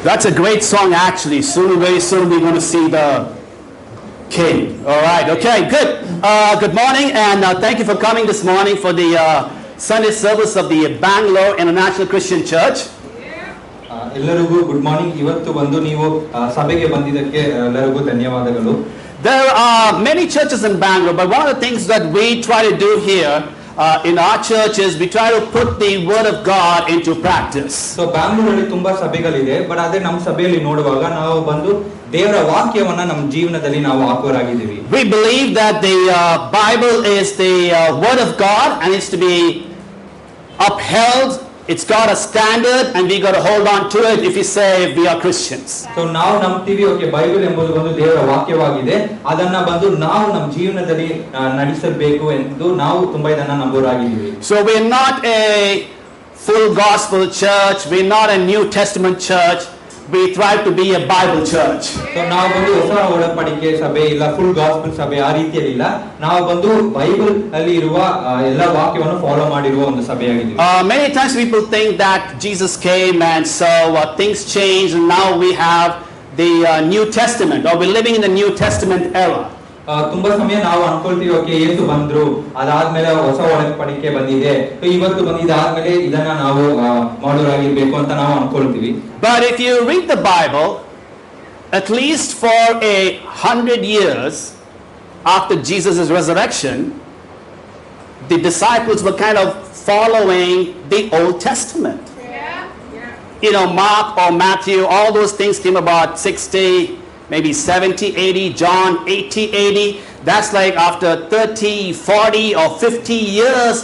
That's a great song, actually. Soon, very soon, we're going to see the King. All right. Okay. Good. Good morning, and thank you for coming this morning for the Sunday service of the Bangalore International Christian Church. ಎಲ್ಲರಿಗೂ good morning. ಇವತ್ತು ಬಂದು ನೀವು ಸಭೆಗೆ ಬಂದಿದ್ದಕ್ಕೆ ಎಲ್ಲರಿಗೂ ಧನ್ಯವಾದಗಳು. There are many churches in Bangalore, but one of the things that we try to do here in our church is we try to put the word of God into practice. So ಬ್ಯಾಂಗ್ಳೂರಲ್ಲಿ ತುಂಬಾ ಸಭೆಗಳಿದೆ, but ಅದೇ ನಮ್ಮ ಸಭೆಯಲ್ಲಿ ನೋಡುವಾಗ ನಾವು ಬಂದು ದೇವರ ವಾಕ್ಯವನ್ನ ನಮ್ಮ ಜೀವನದಲ್ಲಿ ನಾವು ಹಾಕುವರಾಗಿದ್ದೀವಿ. We believe that the Bible is the word of God and it's to be upheld. It's got a standard and we got to hold on to it if we say we are Christians. So ನಾವು ನಂಬ್ತೀವಿ, okay, Bible ಎಂಬುದು ಒಂದು ದೇವರ ವಾಕ್ಯವಾಗಿದೆ, ಅದನ್ನ ಬಂದು ನಾವು ನಮ್ಮ ಜೀವನದಲ್ಲಿ ನಡೆಸಬೇಕು ಎಂದು ನಾವು ತುಂಬಾ ಇದನ್ನ ನಂಬೋರಾಗಿದ್ದೀವಿ. So we're not a full gospel church, we're not a New Testament church, we try to be a Bible church. So ನಾವು ಬಂದು ಹೊಸ ಒಡಂಬಡಿಕೆ ಸಭೆ ಇಲ್ಲ, ಫುಲ್ ಗಾಸ್ಪಲ್ ಸಭೆ ಆ ರೀತಿಯಲ್ಲಿ ಇಲ್ಲ. ನಾವು ಬಂದು ಬೈಬಲ್ ಅಲ್ಲಿ ಇರುವ ಎಲ್ಲ ವಾಕ್ಯವನ್ನು ಫಾಲೋ ಮಾಡಿರುವ ಒಂದು ಸಭೆಯಾಗಿದೆ. Many times people think that Jesus came and so things changed and now we have the New Testament, or we're living in the New Testament era. ತುಂಬಾ ಸಮಯ ನಾವು ಅನ್ಕೊಳ್ತೀವಿ, ಓಕೆ, ಯೇಸು ಬಂದ್ರು, ಅದಾದ್ಮೇಲೆ ಹೊಸ ಒಡಂಬಡಿಕೆ ಬಂದಿದೆ, ಇವತ್ತು ಬಂದಿದ್ದಾದ್ಮೇಲೆ ಇದನ್ನ ನಾವು ಮಾಡೋರಾಗಿರ್ಬೇಕು ಅಂತ ನಾವು ಅನ್ಕೊಳ್ತೀವಿ. But if you read the Bible, at least for 100 years after Jesus' resurrection, the disciples were kind of following the Old Testament. You know, Mark or Matthew, all those things came about 60, maybe 70, 80, John 80, 80. That's like after 30, 40 or 50 years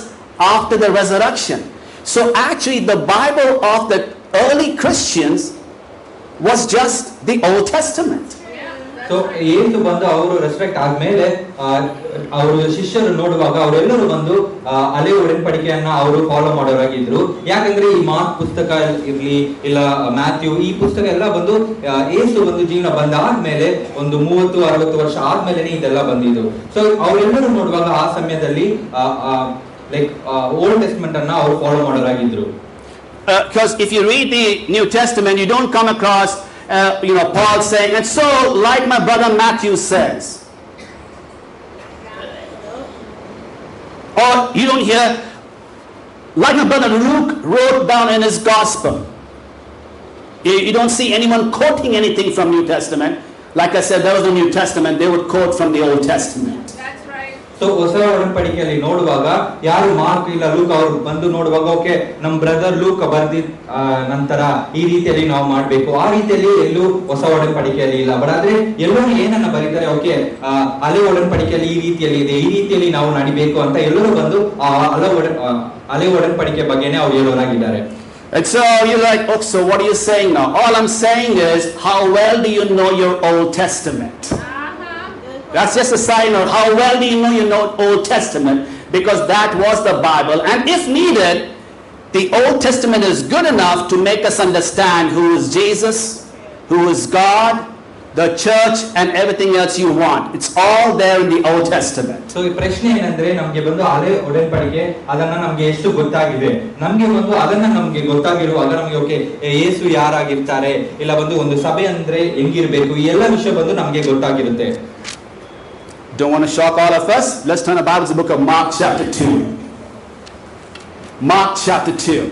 after the resurrection. So actually the Bible of the early Christians was just the Old Testament. So ಯೇಸು ಬಂದು ಅವರು respect ಆದ್ಮೇಲೆ ಅವರು ಶಿಷ್ಯರು ನೋಡುವಾಗ ಅವರೆಲ್ಲರೂ ಬಂದು ಹಳೆ ಒಡಂಬಡಿಕೆಯನ್ನ ಅವರು ಫಾಲೋ ಮಾಡೋರಾಗಿದ್ರು. ಯಾಕಂದ್ರೆ ಈ ಮಾರ್ಕ್ ಪುಸ್ತಕ ಇರ್ಲಿ ಇಲ್ಲ ಮ್ಯಾಥ್ಯೂ, ಈ ಪುಸ್ತಕ ಎಲ್ಲ ಬಂದು ಯೇಸು ಬಂದು ಜೀವನ ಬಂದಾದ್ಮೇಲೆ ಒಂದು 30-60 ವರ್ಷ ಆದ್ಮೇಲೆನೆ ಇದೆಲ್ಲ ಬಂದಿದ್ದು. ಸೊ ಅವರೆಲ್ಲರೂ ನೋಡುವಾಗ ಆ ಸಮಯದಲ್ಲಿ ಲೈಕ್ ಓಲ್ಡ್ ಟೆಸ್ಟ್ಮೆಂಟ್ ಅನ್ನ ಅವರು follow ಮಾಡೋರಾಗಿದ್ರು. Because if you read the New Testament, you don't come across Paul saying, and so like my brother Matthew says, or you don't hear like my brother Luke wrote down in his gospel. You don't see anyone quoting anything from New Testament. Like I said, there was no New Testament, they would quote from the Old Testament. So ಹೊಸ ಒಡಂಬಡಿಕೆಯಲ್ಲಿ ನೋಡುವಾಗ ಯಾರು mark ಇಲ್ಲ luke ಅವರು ಬಂದು ನೋಡುವಾಗ, okay, ನಮ್ brother luke ಬರ್ದಿದ್ ನಂತರ ಈ ರೀತಿಯಲ್ಲಿ ನಾವು ಮಾಡ್ಬೇಕು, ಆ ರೀತಿಯಲ್ಲಿ ಎಲ್ಲೂ ಹೊಸ ಒಡಂಬಡಿಕೆಯಲ್ಲಿ ಇಲ್ಲ. ಬಟ್ ಆದ್ರೆ ಎಲ್ಲರೂ ಏನನ್ನ ಬರೀತಾರೆ, ಓಕೆ, ಹಳೆ ಒಡಂಬಡಿಕೆಯಲ್ಲಿ ಈ ರೀತಿಯಲ್ಲಿ ಇದೆ, ಈ ರೀತಿಯಲ್ಲಿ ನಾವು ನಡಿಬೇಕು ಅಂತ ಎಲ್ಲರೂ ಬಂದು ಹಳೆ ಒಡಂಬಡಿಕೆ ಬಗ್ಗೆನೇ ಅವ್ರು ಹೇಳೋರಾಗಿದ್ದಾರೆ. And so you're like, oh, so what are you saying now? All I'm saying is, how well do you know your Old Testament? That's just a sign of how well do you know Old Testament, because that was the Bible. And if needed, the Old Testament is good enough to make us understand who is Jesus, who is God, the church, and everything else you want. It's all there in the Old Testament. So ಈ ಪ್ರಶ್ನೆ ಏನಂದ್ರೆ, ನಮಗೆ ಬಂದು ಹಳೆ ಒಡಂಬಡಿಕೆ ಅದನ್ನ ನಮಗೆ ಎಷ್ಟು ಗೊತ್ತಾಗಿದೆ, ನಮಗೆ ಬಂದು ಅದನ್ನ ನಮಗೆ ಗೊತ್ತಾಗಿರುವಾಗ ನಮಗೆ, ಓಕೆ, ಯೇಸು ಯಾರಾಗಿರ್ತಾರೆ, ಇಲ್ಲ ಬಂದು ಒಂದು ಸಭೆ ಅಂದ್ರೆ ಹೆಂಗಿರ್ಬೇಕು, ಈ ಎಲ್ಲ ವಿಷಯ ಬಂದು ನಮಗೆ ಗೊತ್ತಾಗಿರುತ್ತೆ. Don't want to shock all of us. Let's turn the Bible to the book of Mark chapter 2. Mark chapter 2.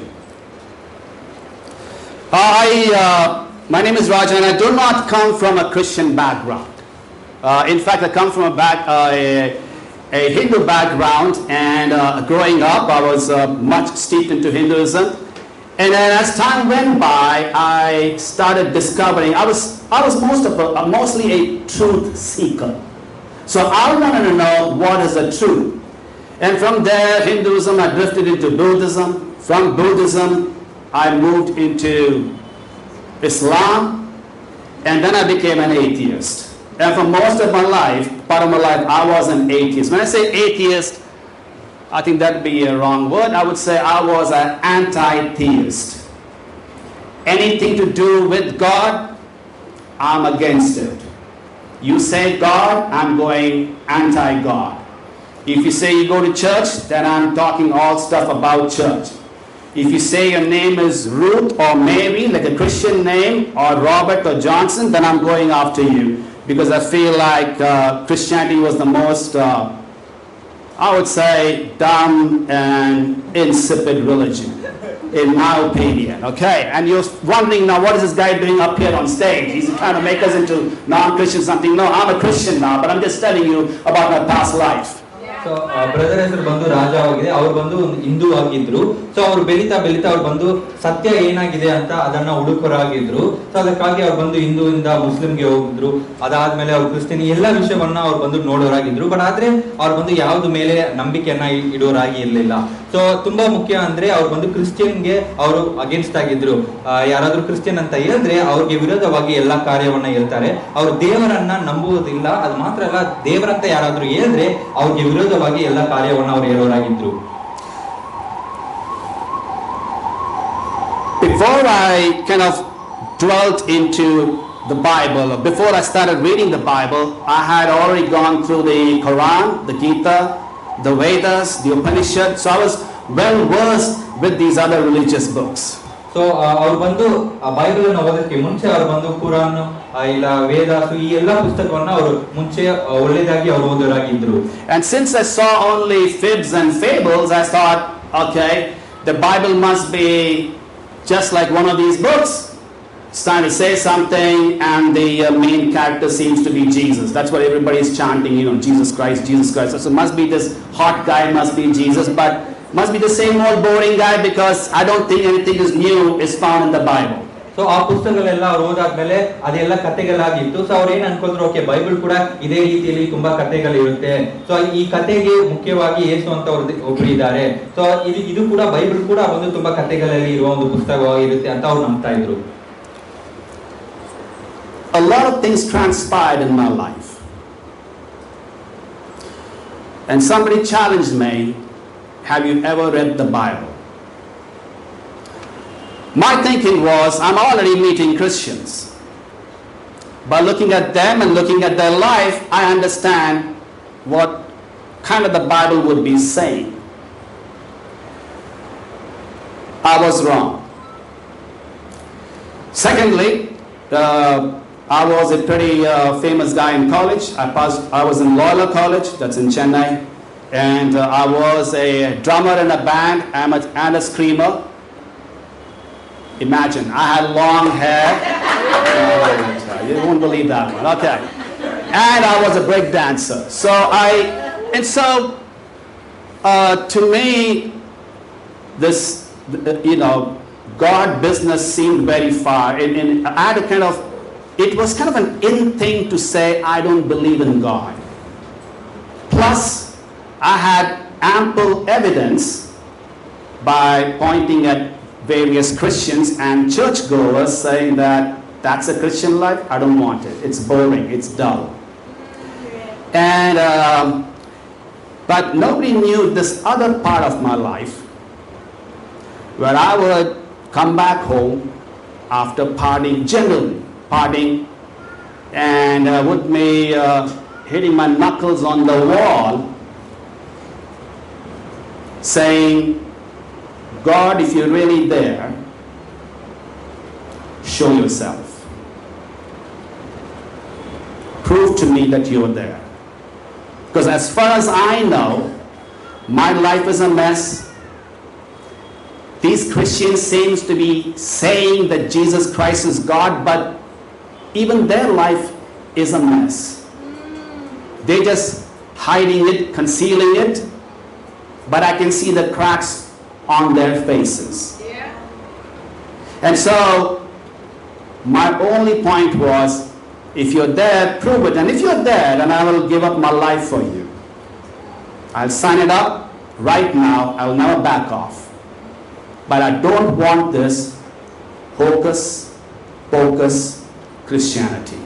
My name is Rajan and I do not come from a Christian background. In fact, I come from a Hindu background, and growing up I was much steeped into Hinduism. And then as time went by, I started discovering I was mostly a truth seeker. So I wanted to know what is the truth. And from there, Hinduism, I drifted into Buddhism. From Buddhism, I moved into Islam. And then I became an atheist. And for most of my life, part of my life, I was an atheist. When I say atheist, I think that would be a wrong word. I would say I was an anti-theist. Anything to do with God, I'm against it. You say God, I'm going anti-God. If you say you go to church, then I'm talking all stuff about church. If you say your name is Ruth or Mary, like a Christian name, or Robert or Johnson, then I'm going after you. Because I feel like Christianity was the most, I would say, dumb and insipid religion, in my opinion. Okay? And you're wondering now, what is this guy doing up here on stage? He's trying to make us into non-Christian something. No, I'm a Christian now, but I'm just telling you about my past life. So brother ಹೆಸರು ಬಂದು ರಾಜ ಆಗಿದೆ. ಅವ್ರು ಬಂದು ಒಂದು ಹಿಂದೂ ಆಗಿದ್ರು. So ಅವ್ರು ಬೆಳೀತಾ ಅವ್ರು ಬಂದು ಸತ್ಯ ಏನಾಗಿದೆ ಅಂತ ಅದನ್ನ ಹುಡುಕರಾಗಿದ್ರು. ಸೊ ಅದಕ್ಕಾಗಿ ಅವ್ರು ಬಂದು ಹಿಂದೂಯಿಂದ ಮುಸ್ಲಿಂಗೆ ಹೋಗಿದ್ರು. ಅದಾದ್ಮೇಲೆ ಅವ್ರು ಕ್ರಿಶ್ಚಿಯನ್ ಎಲ್ಲ ವಿಷಯವನ್ನ ಅವ್ರು ಬಂದು ನೋಡೋರಾಗಿದ್ರು. ಬಟ್ ಆದ್ರೆ ಅವ್ರು ಬಂದು ಯಾವ್ದು ಮೇಲೆ ನಂಬಿಕೆಯನ್ನ ಇಡೋರಾಗಿ ಇರ್ಲಿಲ್ಲ. ಸೊ ತುಂಬಾ ಮುಖ್ಯ ಅಂದ್ರೆ ಅವ್ರು ಬಂದು ಕ್ರಿಶ್ಚಿಯನ್ಗೆ ಅವರು ಅಗೇನ್ಸ್ಟ್ ಆಗಿದ್ರು. ಯಾರಾದ್ರೂ ಕ್ರಿಶ್ಚಿಯನ್ ಅಂತ ಹೇಳಿದ್ರೆ ಅವ್ರಿಗೆ ವಿರೋಧವಾಗಿ ಎಲ್ಲಾ ಕಾರ್ಯವನ್ನ ಹೇಳ್ತಾರೆ. ಅವ್ರು ದೇವರನ್ನ ನಂಬುವುದಿಲ್ಲ. ಅದು ಮಾತ್ರ ಅಲ್ಲ, ದೇವರಂತ ಯಾರಾದ್ರೂ ಹೇಳಿದ್ರೆ ಅವ್ರಿಗೆ ವಿರೋಧವಾಗಿ ಎಲ್ಲ ಕಾರ್ಯವನ್ನು ಅವರು ಹೇಳೋರಾಗಿದ್ರು. Before I kind of dwelt into the Bible, or before I started reading the Bible, I had already gone through the Quran, the Gita, the Vedas, the Upanishad, so I was well versed with these other religious books. So ಅವ್ರು ಬಂದು Bible ಅನ್ನು ಓದೋದಕ್ಕೆ ಮುಂಚೆ ಅವ್ರು ಬಂದು ಕುರಾನ್ ಇಲ್ಲ ವೇದಾಸು ಈ ಎಲ್ಲ ಪುಸ್ತಕವನ್ನ ಅವರು ಮುಂಚೆ ಒಳ್ಳೆದಾಗಿ ಅವರು ಓದೋರಾಗಿದ್ರು. And since I saw only fibs and fables, I thought, okay, the Bible must be just like one of these books. It's trying to say something, and the main character seems to be Jesus. That's what everybody is chanting, Jesus Christ, Jesus Christ. So it must be this hot guy, must be Jesus, but must be the same old boring guy, because I don't think anything is new is found in the Bible. So ಆ ಪುಸ್ತಕಗಳೆಲ್ಲ ಅವ್ರು ಓದಾದ್ಮೇಲೆ ಅದೆಲ್ಲ ಕಥೆಗಳಾಗಿತ್ತು. So ಅವ್ರು ಏನ್ ಅನ್ಕೊಂಡ್ರು, okay Bible ಕೂಡ ಇದೇ ರೀತಿಯಲ್ಲಿ ತುಂಬಾ ಕಥೆಗಳಿರುತ್ತೆ. So ಈ ಕಥೆಗೆ ಮುಖ್ಯವಾಗಿ ಯೇಸು ಅಂತ ಒಬ್ರು ಇದ್ದಾರೆ. ಸೊ ಇದು ಕೂಡ ಬೈಬಲ್ ಕೂಡ ಒಂದು ತುಂಬಾ ಕಥೆಗಳಲ್ಲಿ ಇರುವ ಒಂದು ಪುಸ್ತಕವಾಗಿರುತ್ತೆ ಅಂತ ಅವ್ರು ನಂಬ್ತಾ ಇದ್ರು. A lot of things transpired in my life, and somebody challenged me, have you ever read the Bible? My thinking was, I'm already meeting Christians. By looking at them and looking at their life, I understand what kind of the Bible would be saying. I was wrong. Secondly, I was a pretty famous guy in college. I was in Loyola College, that's in Chennai, and I was a drummer in a band and a screamer. Imagine, I had long hair. You won't believe that one. Okay. And I was a break dancer. To me, this, God business seemed very far. I had a it was kind of an in thing to say, I don't believe in God. Plus, I had ample evidence by pointing at various Christians and churchgoers saying that that's a Christian life, I don't want it. It's boring, it's dull. And but nobody knew this other part of my life, where I would come back home after partying, generally partying, and with me hitting my knuckles on the wall, saying, God, if you're really there, show yourself. Prove to me that you're there. Because as far as I know, my life is a mess. These Christians seems to be saying that Jesus Christ is God, but even their life is a mess. They're just hiding it, concealing it, but I can see the cracks on their faces. Yeah. And so my only point was, if you're there, prove it. And if you're there, then I will give up my life for you. I'll sign it up right now. I will never back off. But I don't want this hocus pocus Christianity.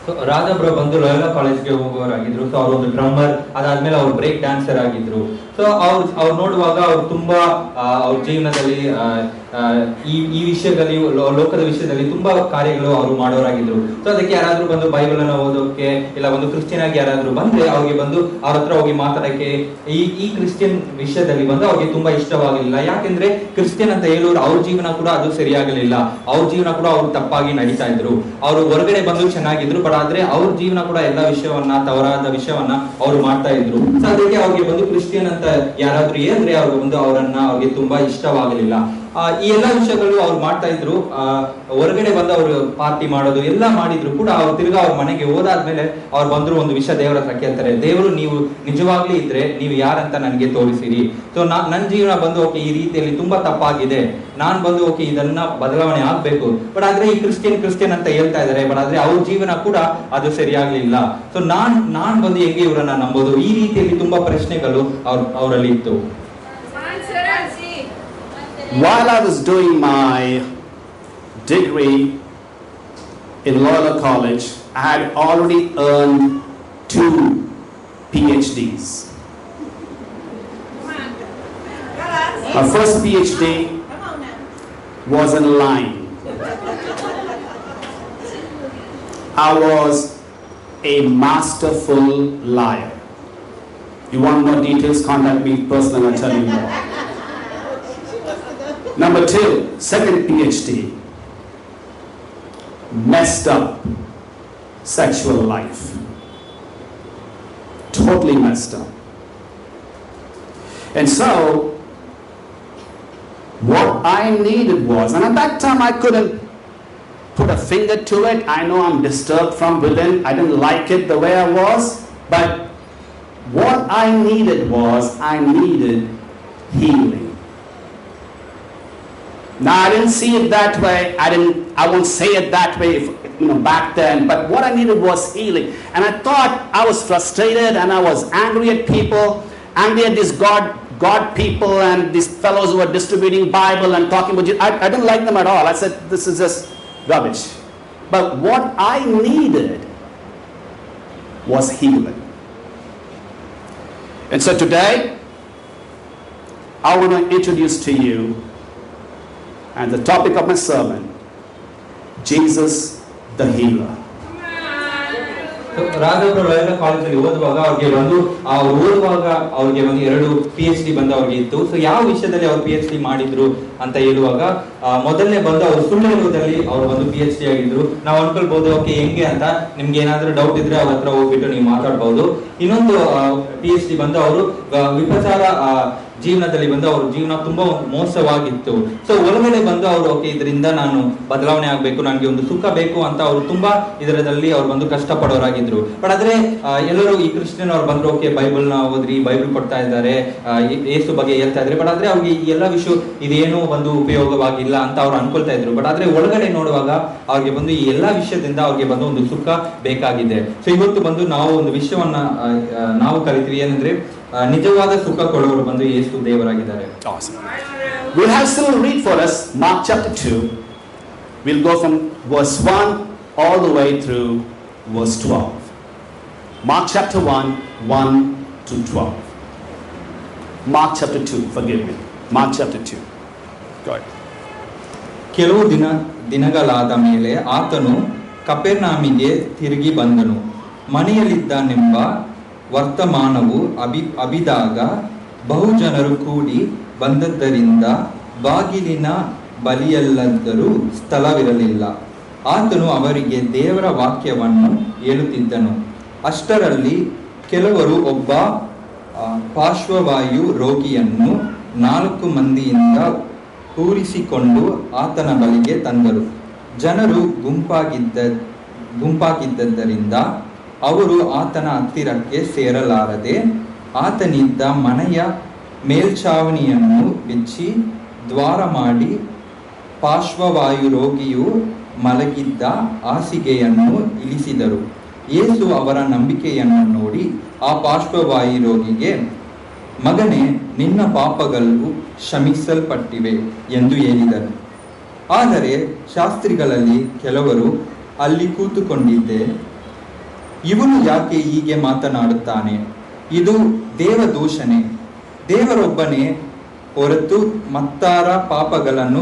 So ರಾಜಬ್ರ ಬಂದು Loyola ಕಾಲೇಜ್ಗೆ ಹೋಗೋರಾಗಿದ್ರು. So ಅವರು ಒಂದು drummer, ಅದಾದ್ಮೇಲೆ ಅವ್ರು break dancer ಆಗಿದ್ರು. So ಅವ್ರು ನೋಡುವಾಗ ಅವ್ರು ತುಂಬಾ ಅವ್ರ ಜೀವನದಲ್ಲಿ ಈ ವಿಷಯದಲ್ಲಿ ಲೋಕದ ವಿಷಯದಲ್ಲಿ ತುಂಬಾ ಕಾರ್ಯಗಳು ಅವರು ಮಾಡೋರಾಗಿದ್ರು. ಸೊ ಅದಕ್ಕೆ ಯಾರಾದ್ರೂ ಬಂದು ಬೈಬಲ್ ಅನ್ನ ಓದೋಕೆ ಇಲ್ಲ ಒಂದು ಕ್ರಿಶ್ಚಿಯನ್ ಆಗಿ ಯಾರಾದ್ರೂ ಬಂದ್ರೆ ಅವ್ರಿಗೆ ಬಂದು ಅವ್ರ ಹತ್ರ ಹೋಗಿ ಮಾತಾಡಕ್ಕೆ ಈ ಕ್ರಿಶ್ಚಿಯನ್ ವಿಷಯದಲ್ಲಿ ಬಂದು ಅವ್ರಿಗೆ ತುಂಬಾ ಇಷ್ಟವಾಗಲಿಲ್ಲ. ಯಾಕೆಂದ್ರೆ ಕ್ರಿಶ್ಚಿಯನ್ ಅಂತ ಹೇಳೋರು ಅವ್ರ ಜೀವನ ಕೂಡ ಅದು ಸರಿಯಾಗಲಿಲ್ಲ, ಅವ್ರ ಜೀವನ ಕೂಡ ಅವ್ರು ತಪ್ಪಾಗಿ ನಡೀತಾ ಇದ್ರು. ಅವರು ಹೊರಗಡೆ ಬಂದು ಚೆನ್ನಾಗಿದ್ರು, ಬಟ್ ಆದ್ರೆ ಅವ್ರ ಜೀವನ ಕೂಡ ಎಲ್ಲ ವಿಷಯವನ್ನ ತವರಾದ ವಿಷಯವನ್ನ ಅವ್ರು ಮಾಡ್ತಾ ಇದ್ರು. ಸೊ ಅದಕ್ಕೆ ಅವ್ರಿಗೆ ಬಂದು ಕ್ರಿಶ್ಚಿಯನ್ ಅಂತ ಯಾರಾದ್ರೂ ಹೇಳಿದ್ರೆ ಅವ್ರಿಗೆ ಬಂದು ಅವ್ರಿಗೆ ತುಂಬಾ ಇಷ್ಟವಾಗಲಿಲ್ಲ. ಈ ಎಲ್ಲಾ ವಿಷಯಗಳು ಅವ್ರು ಮಾಡ್ತಾ ಇದ್ರು. ಹೊರಗಡೆ ಬಂದು ಅವರು ಪಾರ್ಟಿ ಮಾಡೋದು ಎಲ್ಲ ಮಾಡಿದ್ರು ಕೂಡ ಅವ್ರು ತಿರ್ಗಾ ಅವ್ರ ಮನೆಗೆ ಹೋದಾದ್ಮೇಲೆ ಅವ್ರು ಬಂದ್ರು ಒಂದು ವಿಷಯ ದೇವರ ಹತ್ರ ಕೇಳ್ತಾರೆ, ದೇವರು ನೀವು ನಿಜವಾಗ್ಲೂ ಇದ್ರೆ ನೀವು ಯಾರಂತ ನನಗೆ ತೋರಿಸಿರಿ. ಸೊ ನನ್ನ ಜೀವನ ಬಂದು ಓಕೆ ಈ ರೀತಿಯಲ್ಲಿ ತುಂಬಾ ತಪ್ಪಾಗಿದೆ, ನಾನ್ ಬಂದು ಓಕೆ ಇದನ್ನ ಬದಲಾವಣೆ ಆಗ್ಬೇಕು. ಬಟ್ ಆದ್ರೆ ಈ ಕ್ರಿಶ್ಚಿಯನ್ ಅಂತ ಹೇಳ್ತಾ ಇದಾರೆ, ಬಟ್ ಆದ್ರೆ ಅವ್ರ ಜೀವನ ಕೂಡ ಅದು ಸರಿಯಾಗ್ಲಿಲ್ಲ. ಸೊ ನಾನ್ ಬಂದು ಹೆಂಗೆ ಇವರನ್ನ ನಂಬೋದು, ಈ ರೀತಿಯಲ್ಲಿ ತುಂಬಾ ಪ್ರಶ್ನೆಗಳು ಅವರಲ್ಲಿ ಇತ್ತು. While I was doing my degree in Loyola College, I had already earned 2 PhDs. My first PhD was in line. I was a masterful liar. You want more details? Contact me personally, I'll tell you more. Number 2, second PhD, messed up sexual life. Totally messed up. And so, what I needed was, and at that time I couldn't put a finger to it. I know I'm disturbed from within. I didn't like it the way I was. But what I needed was, I needed healing. Now I didn't see it that way. I won't say it that way back then. But what I needed was healing. And I thought I was frustrated and I was angry at people, angry at these God people and these fellows who were distributing Bible and talking about Jesus. I didn't like them at all. I said, this is just rubbish. But what I needed was healing. And so today, I want to introduce to you, and the topic of my sermon, Jesus the Healer. Raghavendra Loyola ಕಾಲೇಜಲ್ಲಿ ಓದುವಾಗ ಅವ್ರಿಗೆ ಬಂದು ಅವ್ರಿಗೆ ಒಂದು 2 PhD ಬಂದು ಅವ್ರಿಗೆ ಇತ್ತು. So ಯಾವ ವಿಷಯದಲ್ಲಿ ಅವ್ರು PhD ಮಾಡಿದ್ರು ಅಂತ ಹೇಳುವಾಗ, ಮೊದಲನೇ ಬಂದು ಅವ್ರು ಸುಳ್ಳು ಹೇಳುವುದರಲ್ಲಿ ಅವ್ರು ಒಂದು PhD ಆಗಿದ್ರು. ನಾವು ಅನ್ಕೊಳ್ಬಹುದು ಓಕೆ ಹೆಂಗೆ ಅಂತ. ನಿಮ್ಗೆ ಏನಾದ್ರೂ ಡೌಟ್ ಇದ್ರೆ ಅವ್ರ ಹತ್ರ ಹೋಗ್ಬಿಟ್ಟು ನೀವು ಮಾತಾಡ್ಬಹುದು. ಇನ್ನೊಂದು PhD ಬಂದು ಅವರು ವಿಪಚಾರ ಜೀವನದಲ್ಲಿ ಬಂದು ಅವ್ರ ಜೀವನ ತುಂಬಾ ಮೋಸವಾಗಿತ್ತು. ಸೊ ಒಳಗಡೆ ಬಂದು ಅವರು ಓಕೆ ಇದರಿಂದ ನಾನು ಬದಲಾವಣೆ ಆಗ್ಬೇಕು, ನನಗೆ ಒಂದು ಸುಖ ಬೇಕು ಅಂತ ಅವರು ತುಂಬಾ ಇದರಲ್ಲಿ ಅವ್ರು ಬಂದು ಕಷ್ಟ ಪಡೋರಾಗಿದ್ರು. ಬಟ್ ಆದ್ರೆ ಎಲ್ಲರೂ ಈ ಕ್ರಿಶ್ಚಿಯನ್ ಅವ್ರು ಬಂದ್ರು, ಓಕೆ ಬೈಬಲ್ ನ ಓದ್ರಿ, ಬೈಬಲ್ ಕೊಡ್ತಾ ಇದ್ದಾರೆ, ಯೇಸು ಬಗ್ಗೆ ಹೇಳ್ತಾ ಇದ್ದಾರೆ. ಬಟ್ ಆದ್ರೆ ಅವ್ರಿಗೆ ಈ ಎಲ್ಲ ವಿಷಯ ಇದೇನು ಒಂದು ಉಪಯೋಗವಾಗಿಲ್ಲ ಅಂತ ಅವ್ರು ಅನ್ಕೊಳ್ತಾ ಇದ್ರು. ಬಟ್ ಆದ್ರೆ ಒಳಗಡೆ ನೋಡುವಾಗ ಅವ್ರಿಗೆ ಬಂದು ಈ ಎಲ್ಲಾ ವಿಷಯದಿಂದ ಅವ್ರಿಗೆ ಬಂದು ಒಂದು ಸುಖ ಬೇಕಾಗಿದೆ. ಸೊ ಇವತ್ತು ಬಂದು ನಾವು ಒಂದು ವಿಷಯವನ್ನ ನಾವು ಕಲಿತೀವಿ, ಏನಂದ್ರೆ ನಿಜವಾದ ಸುಖ ಕೊಡೋರು ಬಂದು ಯೇಸು ದೇವರಾಗಿದ್ದಾರೆ. Awesome. We'll have still read for us Mark chapter 2. We'll go from verse 1 all the way through verse 12. Mark chapter 1, 1 to 12. Mark chapter 2, forgive me. Mark chapter 2. Go ahead. ಕೆಲವು ದಿನಗಳಾದ ಮೇಲೆ ಆತನು ಕಪೆರ್ನೌಮಿಗೆ ತಿರುಗಿ ಬಂದನು. ಮನೆಯಲ್ಲಿದ್ದಾನೆಂಬ ವರ್ತಮಾನವು ಅಬಿದಾಗ ಬಹುಜನರು ಕೂಡಿ ಬಂದದ್ದರಿಂದ ಬಾಗಿಲಿನ ಬಳಿಯಲ್ಲಾದರೂ ಸ್ಥಳವಿರಲಿಲ್ಲ. ಆತನು ಅವರಿಗೆ ದೇವರ ವಾಕ್ಯವನ್ನು ಹೇಳುತ್ತಿದ್ದನು. ಅಷ್ಟರಲ್ಲಿ ಕೆಲವರು ಒಬ್ಬ ಪಾರ್ಶ್ವವಾಯು ರೋಗಿಯನ್ನು 4 ಮಂದಿಯಿಂದ ಕೂರಿಸಿಕೊಂಡು ಆತನ ಬಳಿಗೆ ತಂದರು. ಜನರು ಗುಂಪಾಗಿದ್ದರಿಂದ ಅವರು ಆತನ ಹತ್ತಿರಕ್ಕೆ ಸೇರಲಾರದೆ ಆತನಿದ್ದ ಮನೆಯ ಮೇಲ್ಛಾವಣಿಯನ್ನು ಬಿಚ್ಚಿ ದ್ವಾರ ಮಾಡಿ ಪಾರ್ಶ್ವವಾಯು ರೋಗಿಯು ಮಲಗಿದ್ದ ಹಾಸಿಗೆಯನ್ನು ಇಳಿಸಿದರು. ಯೇಸು ಅವರ ನಂಬಿಕೆಯನ್ನು ನೋಡಿ ಆ ಪಾರ್ಶ್ವವಾಯು ರೋಗಿಗೆ, ಮಗನೇ, ನಿನ್ನ ಪಾಪಗಳು ಕ್ಷಮಿಸಲ್ಪಟ್ಟಿವೆ ಎಂದು ಹೇಳಿದನು. ಆದರೆ ಶಾಸ್ತ್ರಿಗಳಲ್ಲಿ ಕೆಲವರು ಅಲ್ಲಿ ಕೂತುಕೊಂಡಿದ್ದೆ, ಇವನು ಯಾಕೆ ಹೀಗೆ ಮಾತನಾಡುತ್ತಾನೆ? ಇದು ದೇವದೂಷಣೆ. ದೇವರೊಬ್ಬನೇ ಹೊರತು ಮತ್ತಾರ ಪಾಪಗಳನ್ನು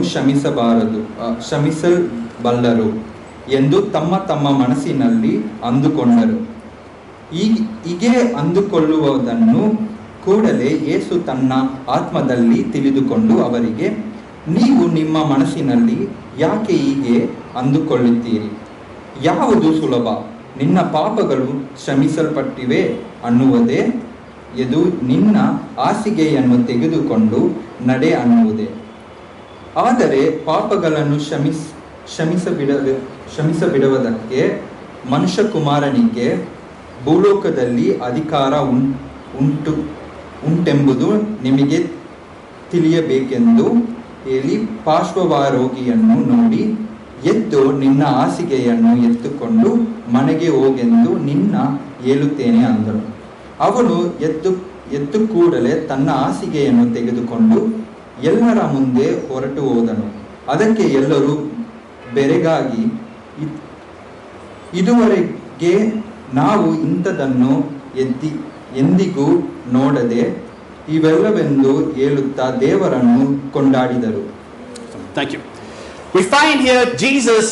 ಕ್ಷಮಿಸಬಲ್ಲರು ಎಂದು ತಮ್ಮ ತಮ್ಮ ಮನಸ್ಸಿನಲ್ಲಿ ಅಂದುಕೊಂಡರು. ಹೀಗೆ ಅಂದುಕೊಳ್ಳುವುದನ್ನು ಕೂಡಲೇ ಯೇಸು ತನ್ನ ಆತ್ಮದಲ್ಲಿ ತಿಳಿದುಕೊಂಡು ಅವರಿಗೆ, ನೀವು ನಿಮ್ಮ ಮನಸ್ಸಿನಲ್ಲಿ ಯಾಕೆ ಹೀಗೆ ಅಂದುಕೊಳ್ಳುತ್ತೀರಿ? ಯಾವುದು ಸುಲಭ, ನಿನ್ನ ಪಾಪಗಳು ಕ್ಷಮಿಸಲ್ಪಟ್ಟಿವೆ ಅನ್ನುವುದೇ, ಇದು ನಿನ್ನ ಹಾಸಿಗೆಯನ್ನು ತೆಗೆದುಕೊಂಡು ನಡೆ ಅನ್ನುವುದೇ? ಆದರೆ ಪಾಪಗಳನ್ನು ಕ್ಷಮಿಸಬಿಡುವುದಕ್ಕೆ ಮನುಷ್ಯಕುಮಾರನಿಗೆ ಭೂಲೋಕದಲ್ಲಿ ಅಧಿಕಾರ ಉಂಟೆಂಬುದು ನಿಮಗೆ ತಿಳಿಯಬೇಕೆಂದು ಹೇಳಿ ಪಾರ್ಶ್ವವಾರೋಗಿಯನ್ನು ನೋಡಿ, ಎದ್ದು ನಿನ್ನ ಹಾಸಿಗೆಯನ್ನು ಎತ್ತುಕೊಂಡು ಮನೆಗೆ ಹೋಗೆಂದು ನಿನ್ನ ಹೇಳುತ್ತೇನೆ ಅಂದನು. ಅವನು ಎದ್ದು ಕೂಡಲೇ ತನ್ನ ಹಾಸಿಗೆಯನ್ನು ತೆಗೆದುಕೊಂಡು ಎಲ್ಲರ ಮುಂದೆ ಹೊರಟು ಹೋದನು. ಅದಕ್ಕೆ ಎಲ್ಲರೂ ಬೆರಗಾಗಿ, ಇದುವರೆಗೆ ನಾವು ಇಂಥದನ್ನು ಎಂದಿಗೂ ನೋಡದೆ ಇವೆಲ್ಲವೆಂದು ಹೇಳುತ್ತಾ ದೇವರನ್ನು ಕೊಂಡಾಡಿದರು. Thank you. We find here Jesus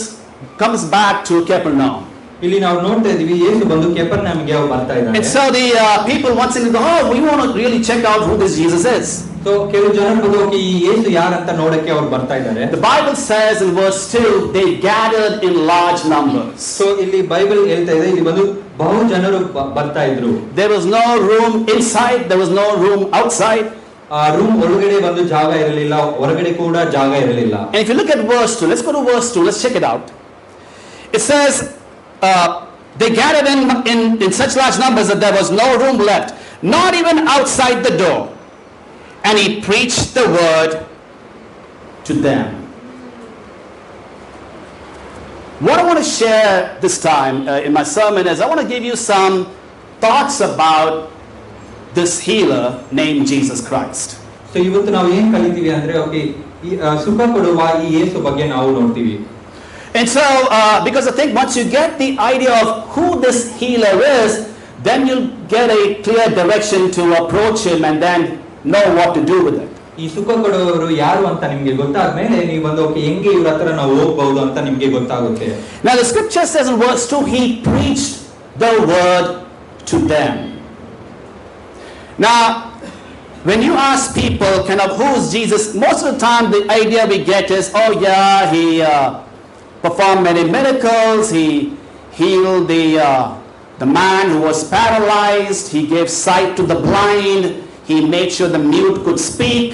comes back to Capernaum. ಇಲ್ಲಿ ನಾವು ನೋಡ್ತಾ ಇದೀವಿ, ಯೇಸು ಬಂದು ಕೆಫರ್ನೌಮಿಗೆ ಬರ್ತಾ ಇದ್ದಾರೆ. And so the people once again go, oh, we want to really check out who this Jesus is. So ಕೆಲವು ಜನರು ಬಂದು ಈ ಯೇಸು ಯಾರಂತ ನೋಡಕ್ಕೆ ಅವರು ಬರ್ತಾ ಇದ್ದಾರೆ. The Bible says in verse 2, they gathered in large numbers. So ಇಲ್ಲಿ ಬೈಬಲ್ ಹೇಳ್ತಾ ಇದೆ, ಇಲ್ಲಿ ಬಂದು ಬಹು ಜನರು ಬರ್ತಾ ಇದ್ರು. There was no room inside, there was no room outside. ಆ ರೂಮ್ ಒಳಗಡೆ ಬಂದು ಜಾಗ ಇರಲಿಲ್ಲ, ಹೊರಗಡೆ ಕೂಡ ಜಾಗ ಇರಲಿಲ್ಲ. And if you look at verse 2, let's go to verse 2, let's check it out. It says, they gathered in such large numbers that there was no room left, not even outside the door. And he preached the word to them. What I want to share this time in my sermon is I want to give you some thoughts about this healer named Jesus Christ. So ಇವತ್ತು ನಾವು ಏನು ಕಲಿತೀವಿ ಅಂದ್ರೆ, okay, ಸುಖ ಕೊಡುವ ಈ ಯೇಸು ಬಗ್ಗೆ ನಾವು ನೋಡ್ತೀವಿ. And so, because I think once you get the idea of who this healer is, then you'll get a clear direction to approach him and then know what to do with it. ಈ ಸುಖ ಕೊಡುವವರು ಯಾರು ಅಂತ ನಿಮಗೆ ಗೊತ್ತಾದ್ಮೇಲೆ ನೀವು ಬಂದು okay ಹೆಂಗೆ ಇವರ ಹತ್ರ ನಾವು ಹೋಗಬಹುದು ಅಂತ ನಿಮಗೆ ಗೊತ್ತಾಗುತ್ತೆ. Now the scripture says in verse 2, he preached the word to them. Now, when you ask people kind of who is Jesus, most of the time the idea we get is, oh yeah, he performed many miracles, he healed the man who was paralyzed, he gave sight to the blind, he made sure the mute could speak.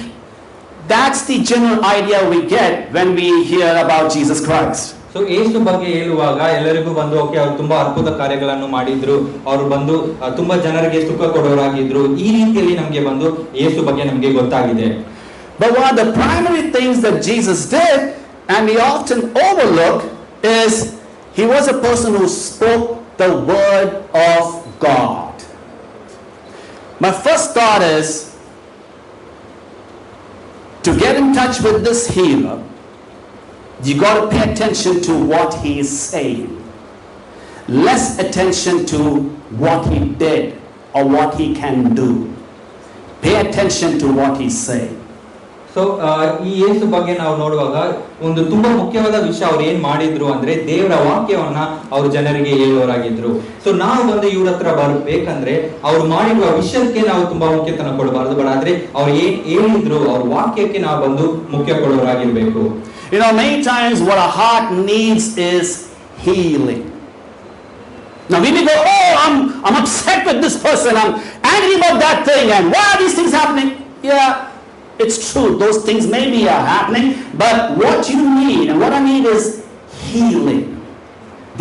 That's the general idea we get when we hear about Jesus Christ. So ಯೇಸು ಬಗ್ಗೆ ಹೇಳುವಾಗ ಎಲ್ಲರಿಗೂ ಬಂದು okay ಅವರು ತುಂಬಾ ಅದ್ಭುತ ಕಾರ್ಯಗಳನ್ನು ಮಾಡಿದ್ರು, ಅವರು ಬಂದು ತುಂಬಾ ಜನರಿಗೆ ಸುಖ ಕೊಡೋರಾಗಿದ್ರು, ಈ ರೀತಿಯಲ್ಲಿ ನಮಗೆ ಬಂದು ಯೇಸು ಬಗ್ಗೆ ನಮಗೆ ಗೊತ್ತಾಗಿದೆ. But one of the primary things that Jesus did, and we often overlook, is he was a person who spoke the word of God. My first thought is to get in touch with this healer, you got to pay attention to what he is saying, less attention to what he did or what he can do. Pay attention to what he's saying. So ಈ ಯೇಸು ಬಗ್ಗೆ ನಾವು ನೋಡುವಾಗ ಒಂದು ತುಂಬಾ ಮುಖ್ಯವಾದ ವಿಷಯ ಅವ್ರು ಏನ್ ಮಾಡಿದ್ರು ಅಂದ್ರೆ ದೇವರ ವಾಕ್ಯವನ್ನ ಅವ್ರ ಜನರಿಗೆ ಹೇಳುವವರಾಗಿದ್ರು. ಸೊ ನಾವು ಬಂದು ಇವ್ರ ಹತ್ರ ಬರ್ಬೇಕಂದ್ರೆ ಅವ್ರು ಮಾಡಿರುವ ವಿಷಯಕ್ಕೆ ನಾವು ತುಂಬಾ ಮುಖ್ಯತನ ಕೊಡಬಾರದು, ಬಟ್ ಆದ್ರೆ ಅವ್ರು ಏನ್ ಹೇಳಿದ್ರು ಅವ್ರ ವಾಕ್ಯಕ್ಕೆ ನಾವು ಬಂದು ಮುಖ್ಯ ಕೊಡೋರಾಗಿರ್ಬೇಕು. You know, many times what our heart needs is healing. Now we may go, oh, I'm upset with this person, I'm angry about that thing, and why are these things happening? Yeah, it's true, those things maybe are happening, but what you need, and what I need is healing.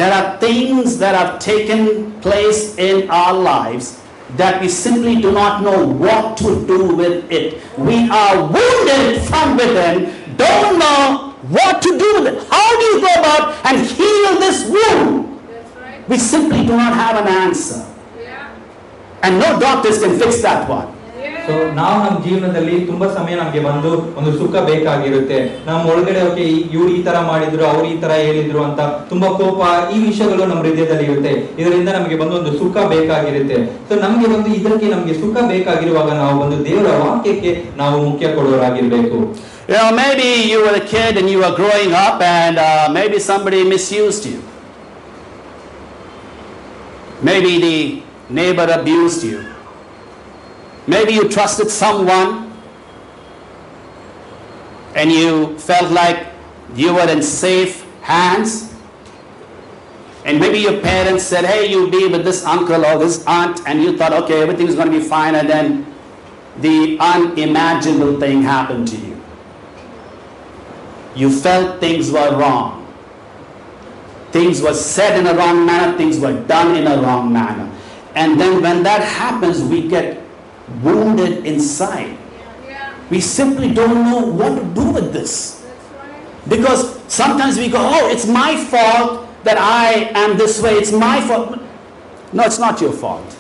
There are things that have taken place in our lives that we simply do not know what to do with it. We are wounded from within, don't know what to do with it. How do you go about and heal this wound? That's right. We simply do not have an answer. Yeah. And no doctors can fix that one. Yeah. So ನಾವು ನಮ್ಮ ಜೀವನದಲ್ಲಿ ತುಂಬಾ ಸಮಯ ನಮ್ಗೆ ಬಂದು ಒಂದು ಸುಖ ಬೇಕಾಗಿರುತ್ತೆ. ನಮ್ಮ ಒಳಗಡೆ ಓಕೆ ಇವ್ರು ಈ ತರ ಮಾಡಿದ್ರು, ಅವ್ರು ಈ ತರ ಹೇಳಿದ್ರು ಅಂತ ತುಂಬಾ ಕೋಪ, ಈ ವಿಷಯಗಳು ನಮ್ಮ ಹೃದಯದಲ್ಲಿ ಇರುತ್ತೆ. ಇದರಿಂದ ನಮಗೆ ಬಂದು ಒಂದು ಸುಖ ಬೇಕಾಗಿರುತ್ತೆ. ಸೊ ನಮ್ಗೆ ಬಂದು ಇದಕ್ಕೆ ನಮ್ಗೆ ಸುಖ ಬೇಕಾಗಿರುವಾಗ ನಾವು ಒಂದು ದೇವರ ವಾಕ್ಯಕ್ಕೆ ನಾವು ಮುಖ್ಯ ಕೊಡುವವರಾಗಿರ್ಬೇಕು. Maybe you were a kid and you were growing up and maybe somebody misused you. Maybe the neighbor abused you. Maybe you trusted someone and you felt like you were in safe hands. And maybe your parents said, hey, you be with this uncle or this aunt, and you thought, okay, everything's going to be fine, and then the unimaginable thing happened to you. You felt things were wrong. Things were said in a wrong manner, things were done in a wrong manner. And then when that happens, we get wounded inside. We simply don't know what to do with this. Because sometimes we go, oh, it's my fault that I am this way, it's my fault. No, it's not your fault.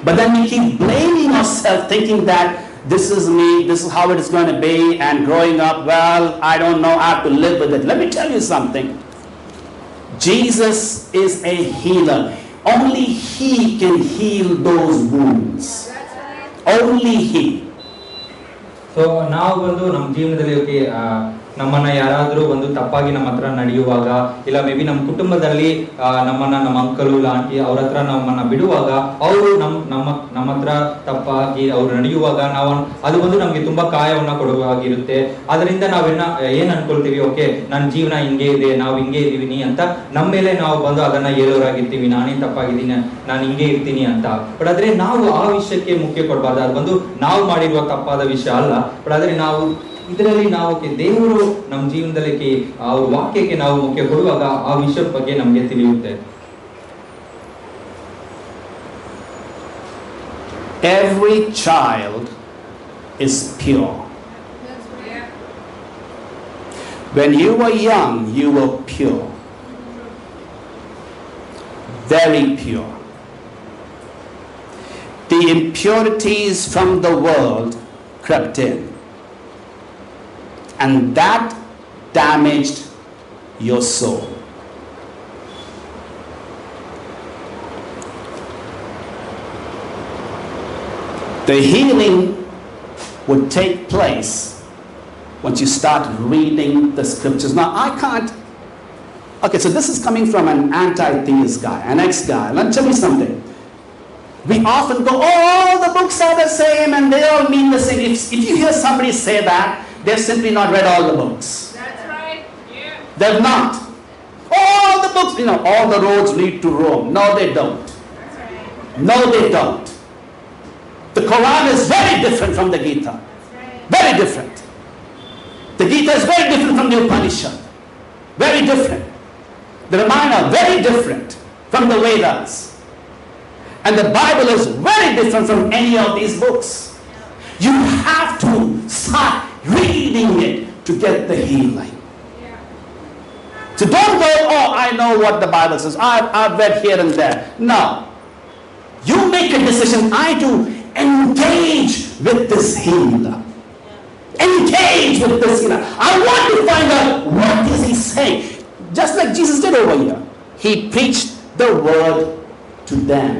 But then we keep blaming ourselves, thinking that this is me, this is how it is going to be, and growing up, well, I don't know, I have to live with it. Let me tell you something. Jesus is a healer. Only He can heal those wounds. Only He. So ನಾವು ಬಂದು ನಮ್ಮ ಜೀವನದಲ್ಲಿ ನಮ್ಮನ್ನ ಯಾರಾದ್ರೂ ಒಂದು ತಪ್ಪಾಗಿ ನಮ್ಮ ಹತ್ರ ನಡೆಯುವಾಗ, ಇಲ್ಲ ಮೇ ಬಿ ನಮ್ಮ ಕುಟುಂಬದಲ್ಲಿ ನಮ್ಮನ್ನ ನಮ್ಮ ಅಂಕಲು ಇಲ್ಲ ಆಂಟಿ ಅವ್ರ ಹತ್ರ ನಮ್ಮನ್ನ ಬಿಡುವಾಗ, ಅವರು ನಮ್ಮ ಹತ್ರ ತಪ್ಪಾಗಿ ಅವ್ರು ನಡೆಯುವಾಗ ನಾವು ಅದು ಬಂದು ನಮ್ಗೆ ತುಂಬಾ ಕಾಯವನ್ನ ಕೊಡುವಾಗಿರುತ್ತೆ. ಅದರಿಂದ ಏನ್ ಅನ್ಕೊಳ್ತೀವಿ, ಓಕೆ ನನ್ನ ಜೀವನ ಹಿಂಗೆ ಇದೆ, ನಾವು ಹಿಂಗೆ ಇದೀವಿ ಅಂತ ನಮ್ಮ ಮೇಲೆ ನಾವು ಬಂದು ಅದನ್ನ ಹೇಳೋರಾಗಿರ್ತೀವಿ, ನಾನೇನ್ ತಪ್ಪಾಗಿದ್ದೀನಿ, ನಾನು ಹಿಂಗೆ ಇರ್ತೀನಿ ಅಂತ. ಬಟ್ ಆದ್ರೆ ನಾವು ಆ ವಿಷಯಕ್ಕೆ ಮುಖ್ಯ ಕೊಡಬಾರ್ದು. ಅದು ಬಂದು ನಾವು ಮಾಡಿರುವ ತಪ್ಪಾದ ವಿಷಯ ಅಲ್ಲ. ಬಟ್ ಆದ್ರೆ ನಾವು ಇದರಲ್ಲಿ ನಾವು ದೇವರು ನಮ್ಮ ಜೀವನದಲ್ಲಿ ಅವ್ರ ವಾಕ್ಯಕ್ಕೆ ನಾವು ಮುಖ್ಯ ಕೊಡುವಾಗ ಆ ವಿಷಯದ ಬಗ್ಗೆ ನಮಗೆ ತಿಳಿಯುತ್ತೆ. Every child is pure. When you were young, you were pure. Very pure. The impurities from the world crept in. And that damaged your soul. The healing would take place once you start reading the scriptures. Now, I can't. Okay, so this is coming from an anti-theist guy, an ex-guy. Let me tell you something. We often go, oh, all the books are the same and they all mean the same. If you hear somebody say that, they've simply not read all the books. That's right. Yeah. They've not. All the books, all the roads lead to Rome. No, they don't. That's right. No, they don't. The Quran is very different from the Gita. That's right. Very different. The Gita is very different from the Upanishad. Very different. The Ramayana, very different from the Vedas. And the Bible is very different from any of these books. You have to start reading it to get the healing. Yeah. So don't go, oh, I know what the Bible says. I've read here and there. No. You make a decision. I do engage with this healer. Engage with this healer. I want to find out what is he saying. Just like Jesus did over here. He preached the word to them.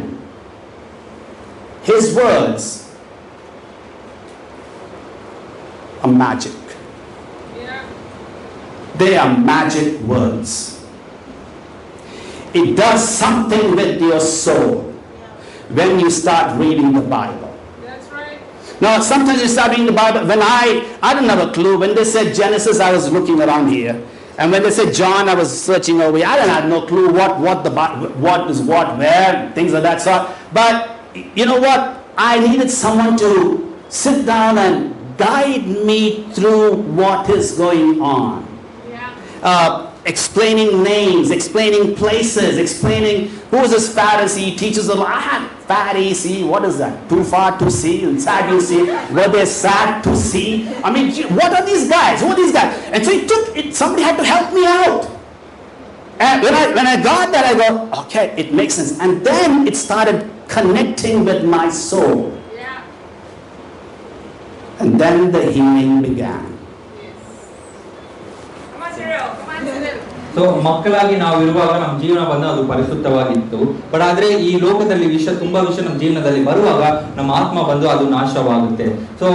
His words are magic. Yeah. They are magic words. It does something with your soul when you start reading the Bible. That's right. Now, sometimes you start reading the Bible. When I didn't have a clue. When they said Genesis, I was looking around here. And when they said John, I was searching over here. I didn't have no clue what is what, where, things of that sort. But you know what? I needed someone to sit down and guide me through what is going on. Yeah. Explaining names, explaining places, explaining who is this Pharisee, teaches them. Pharisee, what is that? Too far to see, and Sadducee, were they sad to see? I mean, what are these guys? Who are these guys? And so somebody had to help me out. And when I got that, I go, okay, it makes sense. And then it started connecting with my soul. Yeah. And then the healing began. Come on, Cyril. Come on, Cyril. So ಮಕ್ಕಳಾಗಿ ನಾವು ಇರುವಾಗ ನಮ್ಮ ಜೀವನ ಬಂದು ಅದು ಪರಿಶುದ್ಧವಾಗಿತ್ತು. But ಆದ್ರೆ ಈ ಲೋಕದಲ್ಲಿ ತುಂಬಾ ವಿಷಯ ನಮ್ಮ ಜೀವನದಲ್ಲಿ ಬರುವಾಗ ನಮ್ಮ ಆತ್ಮ ಬಂದು ಅದು ನಾಶವಾಗುತ್ತೆ. ಸೊ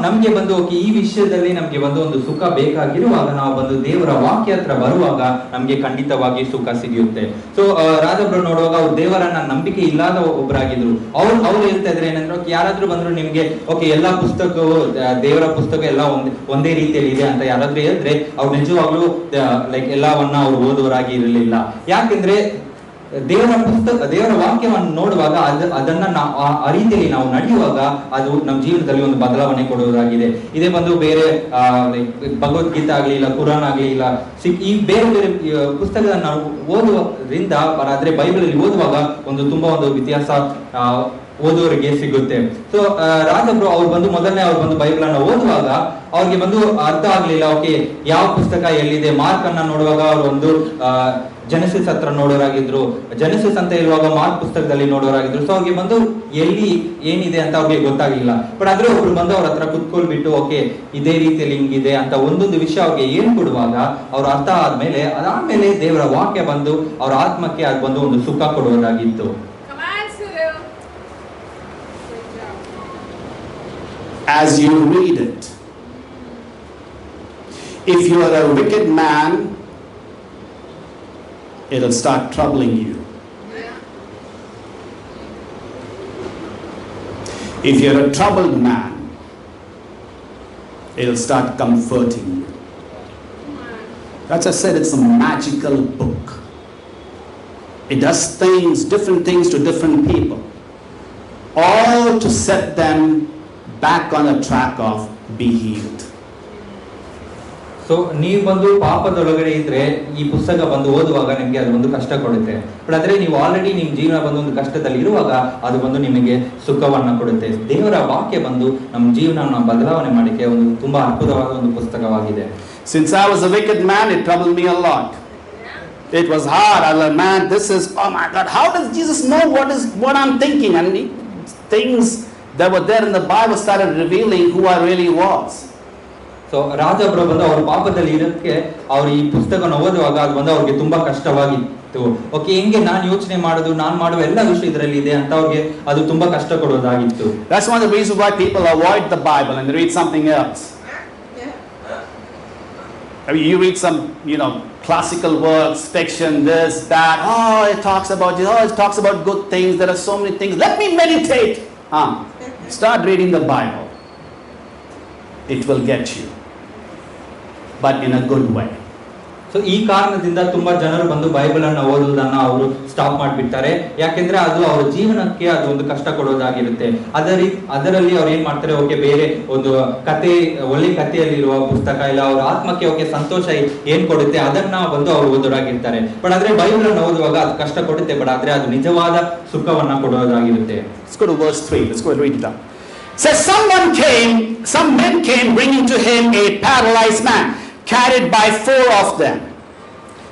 ನಮ್ಗೆ ಬಂದು ಈ ವಿಷಯದಲ್ಲಿ ನಮ್ಗೆ ಬಂದು ಒಂದು ಸುಖ ಬೇಕಾಗಿರುವಾಗ ನಾವು ಬಂದು ದೇವರ ವಾಕ್ಯ ಹತ್ರ ಬರುವಾಗ ನಮ್ಗೆ ಖಂಡಿತವಾಗಿ ಸುಖ ಸಿಗುತ್ತೆ. ಸೊ ರಾಜಬ್ರು ನೋಡುವಾಗ ಅವ್ರು ದೇವರನ್ನ ನಂಬಿಕೆ ಇಲ್ಲದ ಒಬ್ಬರಾಗಿದ್ರು. ಅವ್ರು ಹೇಳ್ತಾ ಇದ್ರೆ ಏನಂದ್ರೆ ಯಾರಾದ್ರೂ ಬಂದ್ರು ನಿಮ್ಗೆ ಎಲ್ಲಾ ಪುಸ್ತಕವು ದೇವರ ಪುಸ್ತಕ ಎಲ್ಲ ಒಂದೇ ರೀತಿಯಲ್ಲಿ ಇದೆ ಅಂತ ಯಾರಾದ್ರೂ ಹೇಳಿದ್ರೆ ಅವ್ರು ನಿಜವಾಗ್ಲೂ ಲೈಕ್ ಎಲ್ಲವನ್ನ ಅವ್ರು ಓದುವರಾಗಿ ಇರಲಿಲ್ಲ. ಯಾಕೆಂದ್ರೆ ದೇವರ ವಾಕ್ಯವನ್ನು ನೋಡುವಾಗ ಅದನ್ನ ಆ ರೀತಿಯಲ್ಲಿ ನಾವು ನಡೆಯುವಾಗ ಅದು ನಮ್ಮ ಜೀವನದಲ್ಲಿ ಒಂದು ಬದಲಾವಣೆ ಕೊಡುವುದಾಗಿದೆ. ಇದೇ ಬಂದು ಬೇರೆ ಭಗವದ್ಗೀತೆ ಆಗ್ಲಿ ಇಲ್ಲ, ಕುರಾನ್ ಆಗ್ಲಿ ಇಲ್ಲ, ಈ ಬೇರೆ ಬೇರೆ ಪುಸ್ತಕಗಳನ್ನ ನಾವು ಓದುವುದರಿಂದ ಆದ್ರೆ ಬೈಬಲ್ ಅಲ್ಲಿ ಓದುವಾಗ ತುಂಬಾ ಒಂದು ವ್ಯತ್ಯಾಸ ಓದುವರಿಗೆ ಸಿಗುತ್ತೆ. ಸೊ ರಾಜಬ್ರು ಅವ್ರು ಬಂದು ಬೈಬಲ್ ಅನ್ನ ಓದುವಾಗ ಅವ್ರಿಗೆ ಅರ್ಥ ಆಗ್ಲಿಲ್ಲ. ಯಾವ ಪುಸ್ತಕ ಎಲ್ಲಿದೆ. ಮಾರ್ಕ್ ಅನ್ನ ನೋಡುವಾಗ ಅವ್ರು ಜೆನೆಸಿಸ್ ಹತ್ರ ನೋಡೋರಾಗಿದ್ರು, ಜೆನೆಸಿಸ್ ಅಂತ ಇರುವಾಗ ಮಾರ್ಕ್ ಪುಸ್ತಕದಲ್ಲಿ ನೋಡೋರಾಗಿದ್ರು. ಸೊ ಅವ್ರಿಗೆ ಎಲ್ಲಿ ಏನಿದೆ ಅಂತ ಅವ್ರಿಗೆ ಗೊತ್ತಾಗ್ಲಿಲ್ಲ. ಬಟ್ ಆದ್ರೆ ಒಬ್ರು ಅವ್ರ ಹತ್ರ ಕುತ್ಕೊಳ್ಬಿಟ್ಟು ಇದೇ ರೀತಿಯಲ್ಲಿ ಹಿಂಗಿದೆ ಅಂತ ಒಂದೊಂದು ವಿಷಯ ಅವ್ರಿಗೆ ಏನ್ ಕೊಡುವಾಗ ಅವ್ರ ಅರ್ಥ ಅದಾದ್ಮೇಲೆ ದೇವರ ವಾಕ್ಯ ಅವ್ರ ಆತ್ಮಕ್ಕೆ ಅದು ಒಂದು ಸುಖ ಕೊಡುವುದಾಗಿತ್ತು. Come on, Cyril. Good job. As you read it, if you are a wicked man, it'll start troubling you. If you're a troubled man, it'll start comforting you. That's I said, it's a magical book. It does different things to different people, all to set them back on the track of be healed. So ನೀವು ಪಾಪದೊಳಗಡೆ ಇದ್ರೆ ಈ ಪುಸ್ತಕ ಓದುವಾಗ ನಿಮ್ಗೆ ಅದು ಕಷ್ಟ ಕೊಡುತ್ತೆ. But ಆದ್ರೆ ನೀವು ಆಲ್ರೆಡಿ ನಿಮ್ ಜೀವನ ಒಂದು ಕಷ್ಟದಲ್ಲಿ ಇರುವಾಗ ಅದು ನಿಮಗೆ ಸುಖವನ್ನ ಕೊಡುತ್ತೆ. ದೇವರ ವಾಕ್ಯ ನಮ್ಮ ಜೀವನವನ್ನು ಬದಲಾವಣೆ ಮಾಡಕ್ಕೆ ತುಂಬಾ ಅದ್ಭುತವಾದ ಒಂದು ಪುಸ್ತಕವಾಗಿದೆ. Since I was a wicked man, it troubled me a lot. It was hard. I was man, this is, oh my God, how does Jesus know what I'm thinking? And things that were there in the Bible started revealing who I really was. So ರಾಜಬ್ರು ಅವ್ರ ಪಾಪದಲ್ಲಿ ಇರೋದಕ್ಕೆ ಅವ್ರು ಈ ಪುಸ್ತಕನ ಓದುವಾಗ ಅದು ಅವ್ರಿಗೆ ತುಂಬಾ ಕಷ್ಟವಾಗಿತ್ತು. ಹೆಂಗೆ ನಾನು ಯೋಚನೆ ಮಾಡೋದು, ನಾನು ಮಾಡುವ ಎಲ್ಲ ವಿಷಯ ಇದರಲ್ಲಿ ಇದೆ ಅಂತ ಅವ್ರಿಗೆ ಅದು ತುಂಬಾ ಕಷ್ಟ ಕೊಡೋದಾಗಿತ್ತು. That's one of the reasons why people avoid the Bible and they read something else. I mean, you read some, classical works, fiction, this, that. Oh, it talks about good things. There are so many things. Let me meditate. Start reading the Bible. It will get you, but in a good way. So ಈ ಕಾರಣದಿಂದ ತುಂಬಾ ಜನರು Bible ಅನ್ನ ಓದುವುದನ್ನ ಅವರು stop ಮಾಡಿಬಿಡ್ತಾರೆ. ಯಾಕೆಂದ್ರೆ ಅದು ಅವರ ಜೀವನಕ್ಕೆ ಅದು ಒಂದು ಕಷ್ಟ ಕೊಡೋದಾಗಿರುತ್ತೆ. ಅದರಲ್ಲಿ ಅವ್ರು ಏನ್ ಮಾಡ್ತಾರೆ, ಬೇರೆ ಒಂದು ಕತೆ, ಒಳ್ಳೆ ಕಥೆಯಲ್ಲಿರುವ ಪುಸ್ತಕ ಇಲ್ಲ ಅವ್ರ ಆತ್ಮಕ್ಕೆ ಸಂತೋಷ ಏನ್ ಕೊಡುತ್ತೆ ಅದನ್ನ ಅವ್ರು ಓದೋರಾಗಿರ್ತಾರೆ. ಬಟ್ ಆದ್ರೆ ಬೈಬಲ್ ಅನ್ನ ಓದುವಾಗ ಅದು ಕಷ್ಟ ಕೊಡುತ್ತೆ, ಬಟ್ ಆದ್ರೆ ಅದು ನಿಜವಾದ ಸುಖವನ್ನ ಕೊಡೋದಾಗಿರುತ್ತೆ. Let's go to verse 3. Let's go and read it up. Says some men came bringing to him a paralyzed man, carried by 4 of them.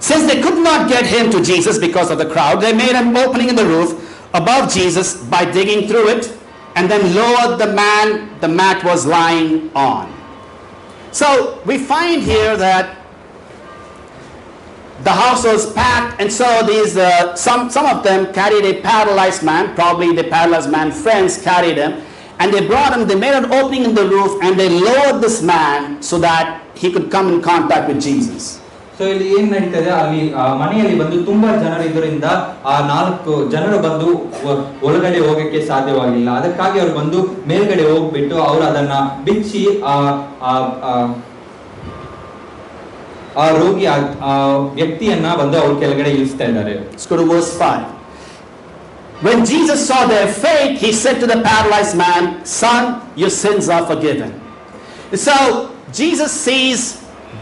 Since they could not get him to Jesus because of the crowd, they made an opening in the roof above Jesus by digging through it, and then lowered the mat was lying on. So we find here that the house was packed, and so these some of them carried a paralyzed man. Probably the paralyzed man's friends carried him. And they brought him, they made an opening in the roof and they lowered this man so that he could come in contact with Jesus. So ಇಲ್ಲಿ ಏನ್ ನಡೀತದೆ, ಅಲ್ಲಿ ಮನೆಯಲ್ಲಿ ತುಂಬಾ ಜನರಿದ್ದರಿಂದ ಆ 4 ಜನರು ಒಳಗಡೆ ಹೋಗಕ್ಕೆ ಸಾಧ್ಯವಾಗಿಲ್ಲ. ಅದಕ್ಕಾಗಿ ಅವ್ರು ಮೇಲ್ಗಡೆ ಹೋಗ್ಬಿಟ್ಟು ಅವರು ಅದನ್ನ ಬಿಚ್ಚಿ ಆ ರೋಗಿ ಆ ವ್ಯಕ್ತಿಯನ್ನ ಅವ್ರ ಕೆಳಗಡೆ ಇಳಿಸ್ತಾ ಇದ್ದಾರೆ. Let's go to verse 5. When Jesus saw their faith, he said to the paralyzed man, "Son, your sins are forgiven." So Jesus sees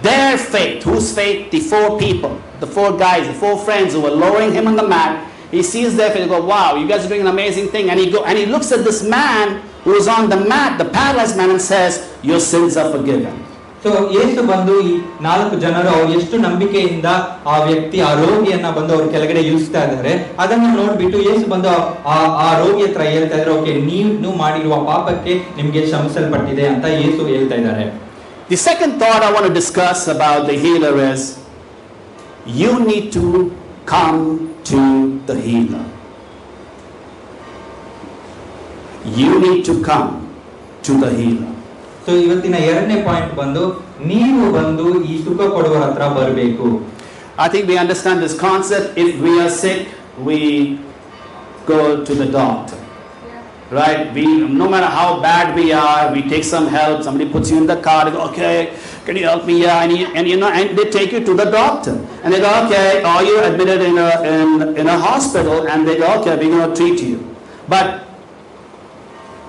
their faith. Whose faith? The 4 people, the 4 guys, the 4 friends who were lowering him on the mat. He sees their faith. He goes, "Wow, you guys are doing an amazing thing." And he looks at this man who is on the mat, the paralyzed man, and says, "Your sins are forgiven." So ಯೇಸು ಬಂದು ಈ 4 ಜನರು ಅವ್ರು ಎಷ್ಟು ನಂಬಿಕೆಯಿಂದ ಆ ವ್ಯಕ್ತಿ ಆ ರೋಗಿಯನ್ನ ಬಂದು ಅವ್ರ ಕೆಳಗಡೆ ಇಳಿಸ್ತಾ ಇದ್ದಾರೆ, ಅದನ್ನ ನೋಡ್ಬಿಟ್ಟು ಯೇಸು ಬಂದು ಆ ರೋಗಿ ಹತ್ರ ಹೇಳ್ತಾ ಇದ್ದಾರೆ, ಓಕೆ ನೀವು ಮಾಡಿರುವ ಪಾಪಕ್ಕೆ ನಿಮ್ಗೆ ಕ್ಷಮಿಸಲ್ಪಟ್ಟಿದೆ ಅಂತ ಯೇಸು ಹೇಳ್ತಾ ಇದ್ದಾರೆ. The second thought I want to discuss about the healer is you need to come to the healer. You need to come to the healer. So ಇವತ್ತಿನ ಎರಡನೇ ಪಾಯಿಂಟ್ ಬಂದು ನೀವು ಬಂದು ಈ ಸುಖ ಕೊಡುವ ಹತ್ರ ಬರಬೇಕು. I think we understand this concept. If we are sick, we go to the doctor. Right? No matter how bad we are, we take some help. Somebody puts you in the car. They go, okay, can you help me? Yeah, and they take you to the doctor. And they go, okay, are you admitted in a hospital? And they go, okay, we're going to treat you. But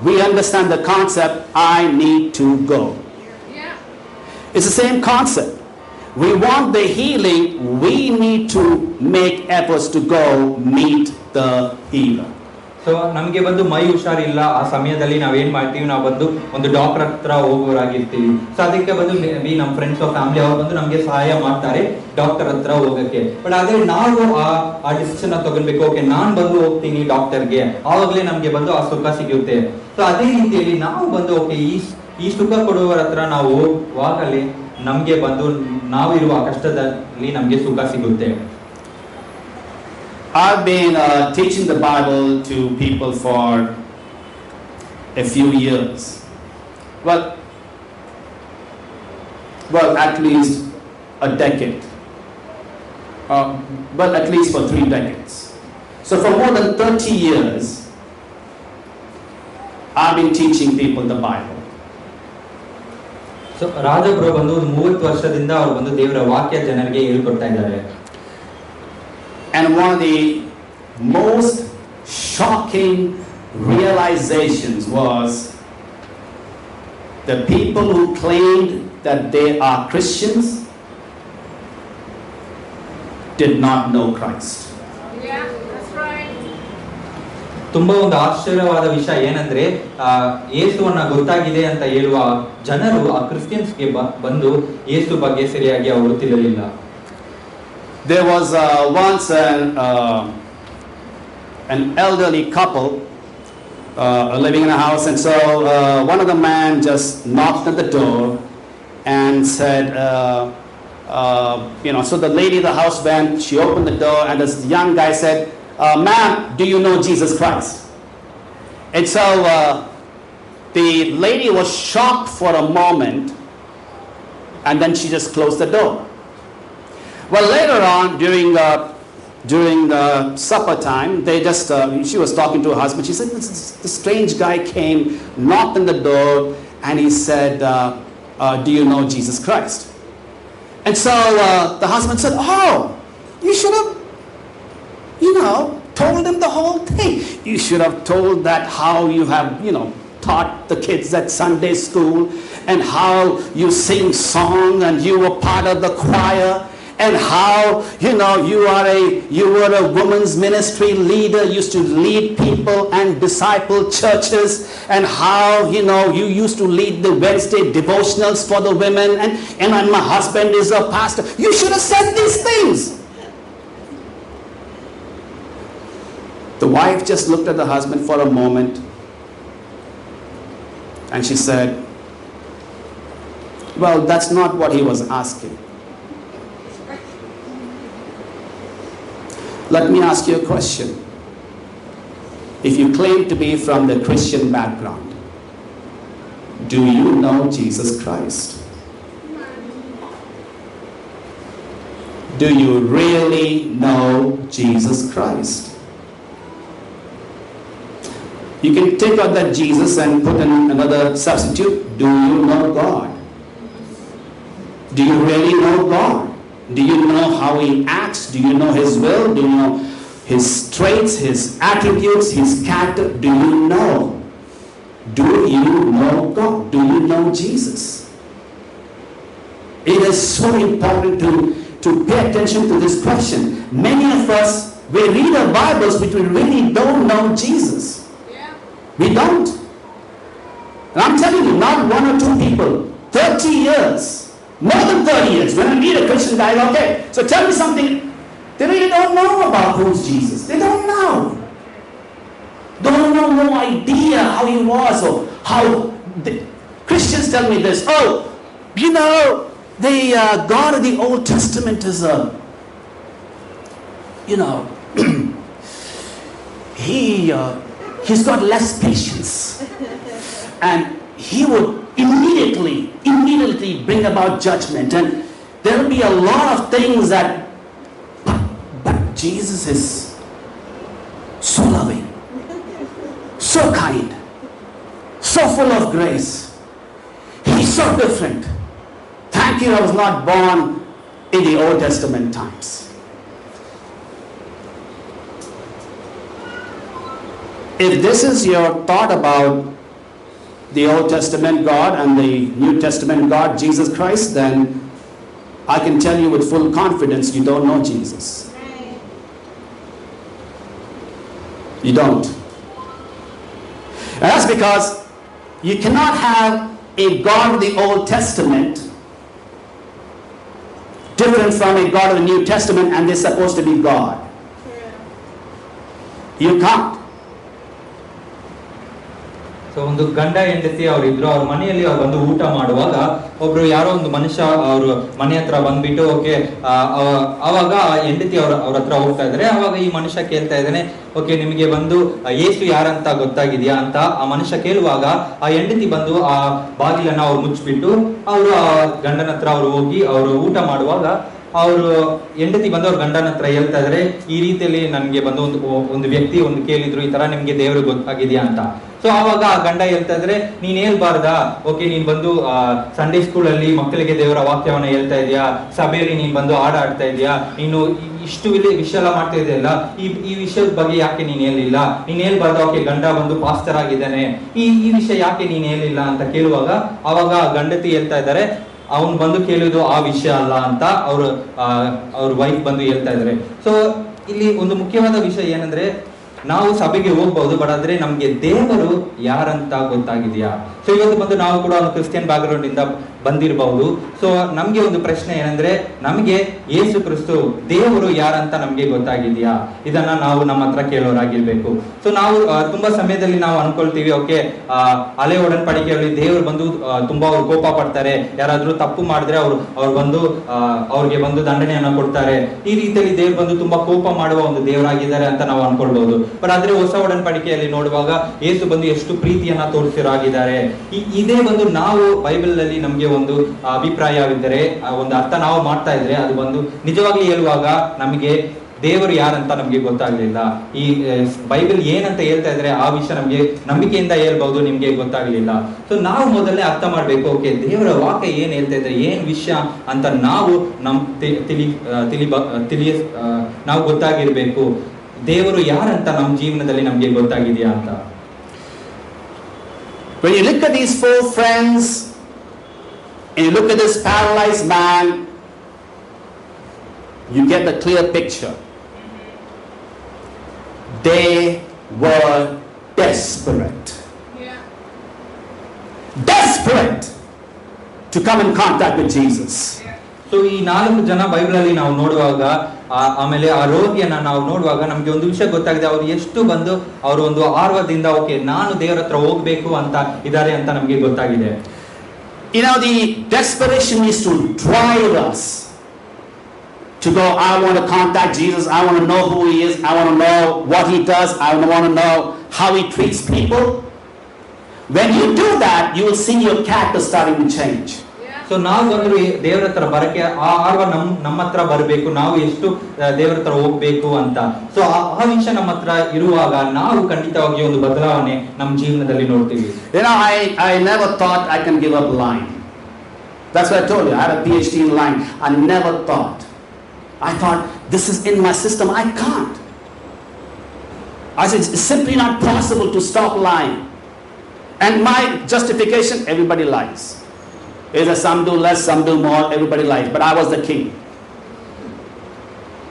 we understand the concept, I need to go. Yeah. It's the same concept. We want the healing, we need to make efforts to go meet the healer. So ನಮ್ಗೆ ಬಂದು ಮೈ ಹುಷಾರಿಲ್ಲ, ಆ ಸಮಯದಲ್ಲಿ ನಾವೇನ್ ಮಾಡ್ತೀವಿ, ನಾವು ಬಂದು ಒಂದು ಡಾಕ್ಟರ್ ಹತ್ರ ಹೋಗೋರಾಗಿರ್ತೀವಿ. ಸೊ ಅದಕ್ಕೆ ಬಂದು ನಮ್ಮ ಫ್ರೆಂಡ್ಸ್ ಫ್ಯಾಮಿಲಿ ಅವ್ರು ಬಂದು ನಮ್ಗೆ ಸಹಾಯ ಮಾಡ್ತಾರೆ ಡಾಕ್ಟರ್ ಹತ್ರ ಹೋಗಕ್ಕೆ. ಬಟ್ ಅದೇ ನಾವು ಆ ಡಿಸಿಷನ್ ತಗೊಳ್ಬೇಕು, ಓಕೆ ನಾನ್ ಬಂದು ಹೋಗ್ತೀನಿ ಡಾಕ್ಟರ್ಗೆ, ಆವಾಗಲೇ ನಮ್ಗೆ ಬಂದು ಆ ಸುಖ ಸಿಗುತ್ತೆ. ಸೊ ಅದೇ ರೀತಿಯಲ್ಲಿ ನಾವು ಬಂದು ಓಕೆ ಈ ಸುಖ ಕೊಡುವವರ ಹತ್ರ ನಾವು ಹೋಗುವಾಗಲೇ ನಮ್ಗೆ ಬಂದು ನಾವಿರುವ ಕಷ್ಟದಲ್ಲಿ ನಮ್ಗೆ ಸುಖ ಸಿಗುತ್ತೆ. I've been teaching the Bible to people for a few years. Well, at least a decade. But at least for 3 decades. So for more than 30 years, I've been teaching people the Bible. So ರಾಜಬ್ರು ಬಂದು 30 ವರ್ಷದಿಂದ ಅವ್ರು ಬಂದು ದೇವರ ವಾಕ್ಯ ಜನರಿಗೆ ಹೇಳ್ಕೊಡ್ತಾ ಇದ್ದಾರೆ. And one of the most shocking realizations was the people who claimed that they are Christians did not know Christ. Yeah, that's right. ತುಂಬಾ ಒಂದು ಆಶ್ಚರ್ಯವಾದ ವಿಷಯ ಏನಂದ್ರೆ ಯೇಸುವನ್ನ ಗೊತ್ತಾಗಿದೆ ಅಂತ ಹೇಳುವ ಜನರು ಆ ಕ್ರಿಶ್ಚಿಯನ್ಸ್ಗೆ ಬಂದು ಯೇಸು ಬಗ್ಗೆ ಸರಿಯಾಗಿ ಅವರು ತಿಳಿಯಲಿಲ್ಲ. There was once an elderly couple living in a house, and so one of the men just knocked at the door and said, so the lady of the house went, she opened the door, and this young guy said, ma'am, do you know Jesus Christ? And so the lady was shocked for a moment, and then she just closed the door. Well, later on, during the supper time, she was talking to her husband. She said, this strange guy came, knocked on the door, and he said, do you know Jesus Christ? And so the husband said, oh, you should have, told him the whole thing. You should have told that how you have, taught the kids at Sunday school, and how you sing song, and you were part of the choir, and how you were a women's ministry leader, used to lead people and disciple churches, and how you used to lead the Wednesday devotionals for the women, and my husband is a pastor. You should have said these things. The wife just looked at the husband for a moment, and she said, well, that's not what he was asking. Let me ask you a question. If you claim to be from the Christian background, do you know Jesus Christ? Do you really know Jesus Christ? You can take out that Jesus and put in another substitute. Do you know God? Do you really know God? Do you know how he acts? Do you know his will? Do you know his traits, his attributes, his character? Do you know? Do you know God? Do you know Jesus? It is so important to pay attention to this question. Many of us, we read our Bibles, but we really don't know Jesus. Yeah. We don't. And I'm telling you, not 1 or 2 people, 30 years. More than 30 years. When I meet a Christian guy, okay, so tell me something. They really don't know about who's Jesus. They don't know. Don't know, no idea how he was or how. Christians tell me this. Oh, you know, the God of the Old Testament is a, he's got less patience, and he would immediately bring about judgment, and there will be a lot of things that. But Jesus is so loving, so kind, so full of grace. He's so different. Thank you, I was not born in the Old Testament times. If this is your thought about the Old Testament God and the New Testament God, Jesus Christ, then I can tell you with full confidence you don't know Jesus. You don't. And that's because you cannot have a God of the Old Testament different from a God of the New Testament, and they're supposed to be God. You can't. So ಒಂದು ಗಂಡ ಹೆಂಡತಿ ಅವರಿದ್ರು, ಅವ್ರ ಮನೆಯಲ್ಲಿ ಅವ್ರು ಬಂದು ಊಟ ಮಾಡುವಾಗ ಒಬ್ರು ಯಾರೋ ಒಂದು ಮನುಷ್ಯ ಅವ್ರ ಮನೆ ಹತ್ರ ಬಂದ್ಬಿಟ್ಟು ಓಕೆ ಅವಾಗ ಹೆಂಡತಿ ಅವ್ರ ಹತ್ರ ಹೋಗ್ತಾ ಇದಾರೆ. ಅವಾಗ ಈ ಮನುಷ್ಯ ಕೇಳ್ತಾ ಇದ್ದಾನೆ, ಓಕೆ ನಿಮಗೆ ಬಂದು ಯೇಸು ಯಾರಂತ ಗೊತ್ತಾಗಿದ್ಯಾ ಅಂತ ಆ ಮನುಷ್ಯ ಕೇಳುವಾಗ ಆ ಹೆಂಡತಿ ಬಂದು ಆ ಬಾಗಿಲನ್ನ ಅವ್ರು ಮುಚ್ಚಿಬಿಟ್ಟು ಅವರು ಆ ಗಂಡನ ಹತ್ರ ಅವ್ರು ಹೋಗಿ ಅವರು ಊಟ ಮಾಡುವಾಗ ಅವರು ಹೆಂಡತಿ ಬಂದು ಅವ್ರ ಗಂಡನ ಹತ್ರ ಹೇಳ್ತಾ ಇದಾರೆ, ಈ ರೀತಿಯಲ್ಲಿ ನನ್ಗೆ ಬಂದು ಒಂದು ವ್ಯಕ್ತಿ ಒಂದು ಕೇಳಿದ್ರು, ಈ ತರ ನಿಮ್ಗೆ ದೇವರು ಗೊತ್ತಾಗಿದ್ಯಾ ಅಂತ. ಸೊ ಆವಾಗ ಆ ಗಂಡ ಹೇಳ್ತಾ ಇದ್ರೆ, ನೀನ್ ಹೇಳ್ಬಾರ್ದಾ, ಓಕೆ ನೀನ್ ಬಂದು ಸಂಡೇ ಸ್ಕೂಲ್ ಅಲ್ಲಿ ಮಕ್ಕಳಿಗೆ ದೇವರ ವಾಕ್ಯವನ್ನ ಹೇಳ್ತಾ ಇದೆಯಾ, ಸಭೆಯಲ್ಲಿ ನೀನ್ ಬಂದು ಹಾಡ ಆಡ್ತಾ ಇದೆಯಾ, ನೀನು ಇಷ್ಟು ವಿಷಯ ಎಲ್ಲ ಮಾಡ್ತಾ ಇದೆಯಲ್ಲ, ಈ ವಿಷಯದ ಬಗ್ಗೆ ಯಾಕೆ ನೀನ್ ಹೇಳಿಲ್ಲ, ನೀನ್ ಹೇಳ್ಬಾರ್ದ, ಓಕೆ ಗಂಡ ಬಂದು ಪಾಸ್ಟರ್ ಆಗಿದ್ದಾನೆ, ಈ ವಿಷಯ ಯಾಕೆ ನೀನ್ ಹೇಳಿಲ್ಲ ಅಂತ ಕೇಳುವಾಗ ಅವಾಗ ಗಂಡತಿ ಹೇಳ್ತಾ ಇದ್ದಾರೆ, ಅವನು ಬಂದು ಕೇಳುವುದು ಆ ವಿಷಯ ಅಲ್ಲ ಅಂತ ಅವ್ರ ವೈಫ್ ಬಂದು ಹೇಳ್ತಾ ಇದ್ದಾರೆ. ಸೊ ಇಲ್ಲಿ ಒಂದು ಮುಖ್ಯವಾದ ವಿಷಯ ಏನಂದ್ರೆ, ನಾವು ಸಭೆಗೆ ಹೋಗ್ಬಹುದು, ಬಟ್ ಆದ್ರೆ ನಮ್ಗೆ ದೇವರು ಯಾರಂತ ಗೊತ್ತಾಗಿದೆಯಾ? ಸೊ ಇವತ್ತು ಬಂದು ನಾವು ಕೂಡ ಒಂದು ಕ್ರಿಶ್ಚಿಯನ್ ಬ್ಯಾಕ್ ಗ್ರೌಂಡ್ ಇಂದ ಬಂದಿರಬಹುದು. ಸೊ ನಮ್ಗೆ ಒಂದು ಪ್ರಶ್ನೆ ಏನಂದ್ರೆ, ನಮ್ಗೆ ಯೇಸು ಕ್ರಿಸ್ತು ದೇವರು ಯಾರಂತ ನಮ್ಗೆ ಗೊತ್ತಾಗಿದೆಯಾ? ಇದನ್ನ ನಾವು ನಮ್ಮ ಹತ್ರ ಕೇಳೋರಾಗಿರ್ಬೇಕು. ಸೊ ನಾವು ತುಂಬಾ ಸಮಯದಲ್ಲಿ ನಾವು ಅನ್ಕೊಳ್ತೀವಿ, ಓಕೆ ಹಳೆ ಒಡன்பಡಿಕೆಯಲ್ಲಿ ದೇವರು ಬಂದು ತುಂಬಾ ಅವ್ರು ಕೋಪ ಪಡ್ತಾರೆ, ಯಾರಾದ್ರೂ ತಪ್ಪು ಮಾಡಿದ್ರೆ ಅವ್ರು ಬಂದು ಅವ್ರಿಗೆ ಬಂದು ದಂಡನೆಯನ್ನ ಕೊಡ್ತಾರೆ, ಈ ರೀತಿಯಲ್ಲಿ ದೇವ್ರು ಬಂದು ತುಂಬಾ ಕೋಪ ಮಾಡುವ ಒಂದು ದೇವರಾಗಿದ್ದಾರೆ ಅಂತ ನಾವು ಅನ್ಕೊಳ್ಬಹುದು. ಬಟ್ ಆದ್ರೆ ಹೊಸ ಒಡன்பಡಿಕೆಯಲ್ಲಿ ನೋಡುವಾಗ ಯೇಸು ಬಂದು ಎಷ್ಟು ಪ್ರೀತಿಯನ್ನ ತೋರಿಸಿರಾಗಿದ್ದಾರೆ. ಇದೇ ಬಂದು ನಾವು ಬೈಬಲ್ ನಲ್ಲಿ ನಮ್ಗೆ ಒಂದು ಅಭಿಪ್ರಾಯವಿದ್ದರೆ, ಒಂದು ಅರ್ಥ ನಾವು ಮಾಡ್ತಾ ಇದ್ರೆ, ಅದು ಬಂದು ನಿಜವಾಗಿ ಹೇಳುವಾಗ ನಮಗೆ ದೇವರು ಯಾರಂತ ನಮ್ಗೆ ಗೊತ್ತಾಗ್ಲಿಲ್ಲ. ಈ ಬೈಬಲ್ ಏನಂತ ಹೇಳ್ತಾ ಇದ್ರೆ ಆ ವಿಷಯ ನಮ್ಗೆ ನಂಬಿಕೆಯಿಂದ ಹೇಳ್ಬಹುದು, ನಿಮ್ಗೆ ಗೊತ್ತಾಗ್ಲಿಲ್ಲ. ಸೊ ನಾವು ಮೊದಲನೇ ಅರ್ಥ ಮಾಡ್ಬೇಕು, ಓಕೆ ದೇವರ ವಾಕ್ಯ ಏನ್ ಹೇಳ್ತಾ ಇದ್ರೆ, ಏನ್ ವಿಷಯ ಅಂತ ನಾವು ನಾವು ಗೊತ್ತಾಗಿರ್ಬೇಕು. ದೇವರು ಯಾರಂತ ನಮ್ಮ ಜೀವನದಲ್ಲಿ ನಮ್ಗೆ ಗೊತ್ತಾಗಿದೆಯಾ ಅಂತ. When you look at these four friends and you look at this paralyzed man, you get the clear picture. They were desperate. Yeah. Desperate to come in contact with Jesus. So ಈ 4 ಜನ Bible ಅಲ್ಲಿ ನಾವು ನೋಡುವಾಗ, ಆಮೇಲೆ ಆ ರೋಗಿಯನ್ನ ನಾವು ನೋಡುವಾಗ ನಮ್ಗೆ ಒಂದು ವಿಷಯ ಗೊತ್ತಾಗಿದೆ, ಅವ್ರು ಎಷ್ಟು ಬಂದು ಅವರು ಒಂದು ಆರ್ವದಿಂದ ಓಕೆ ನಾನು ದೇವರ ಹತ್ರ ಹೋಗ್ಬೇಕು ಅಂತ ಇದ್ದಾರೆ ಅಂತ ನಮ್ಗೆ ಗೊತ್ತಾಗಿದೆ. You know, the desperation is to drive us to go, I want to contact Jesus, I want to know who he is, I want to know what he does, I want to know how he treats people. When you do that, you will see your character starting to change. So ನಾವು ಬಂದ್ರು ದೇವರ ಹತ್ರ ಬರಕ್ಕೆ ಆ ಆರ್ವ ನಮ್ಮ ಹತ್ರ ಬರಬೇಕು, ನಾವು ಎಷ್ಟು ದೇವರ ಹತ್ರ ಹೋಗ್ಬೇಕು ಅಂತ. ಸೊ ಆ ವಿಷಯ ನಮ್ಮ ಹತ್ರ ಇರುವಾಗ ನಾವು ಖಂಡಿತವಾಗಿ ಒಂದು ಬದಲಾವಣೆ ನಮ್ಮ ಜೀವನದಲ್ಲಿ ನೋಡ್ತೀವಿ. You know, I never thought I can give up lying. That's what I told you. I had a PhD in lying. I never thought. I thought, this is in my system. I can't. I said, it's simply not possible to stop lying. And my justification, everybody lies. Either some do less, some do more, everybody lies. But I was the king.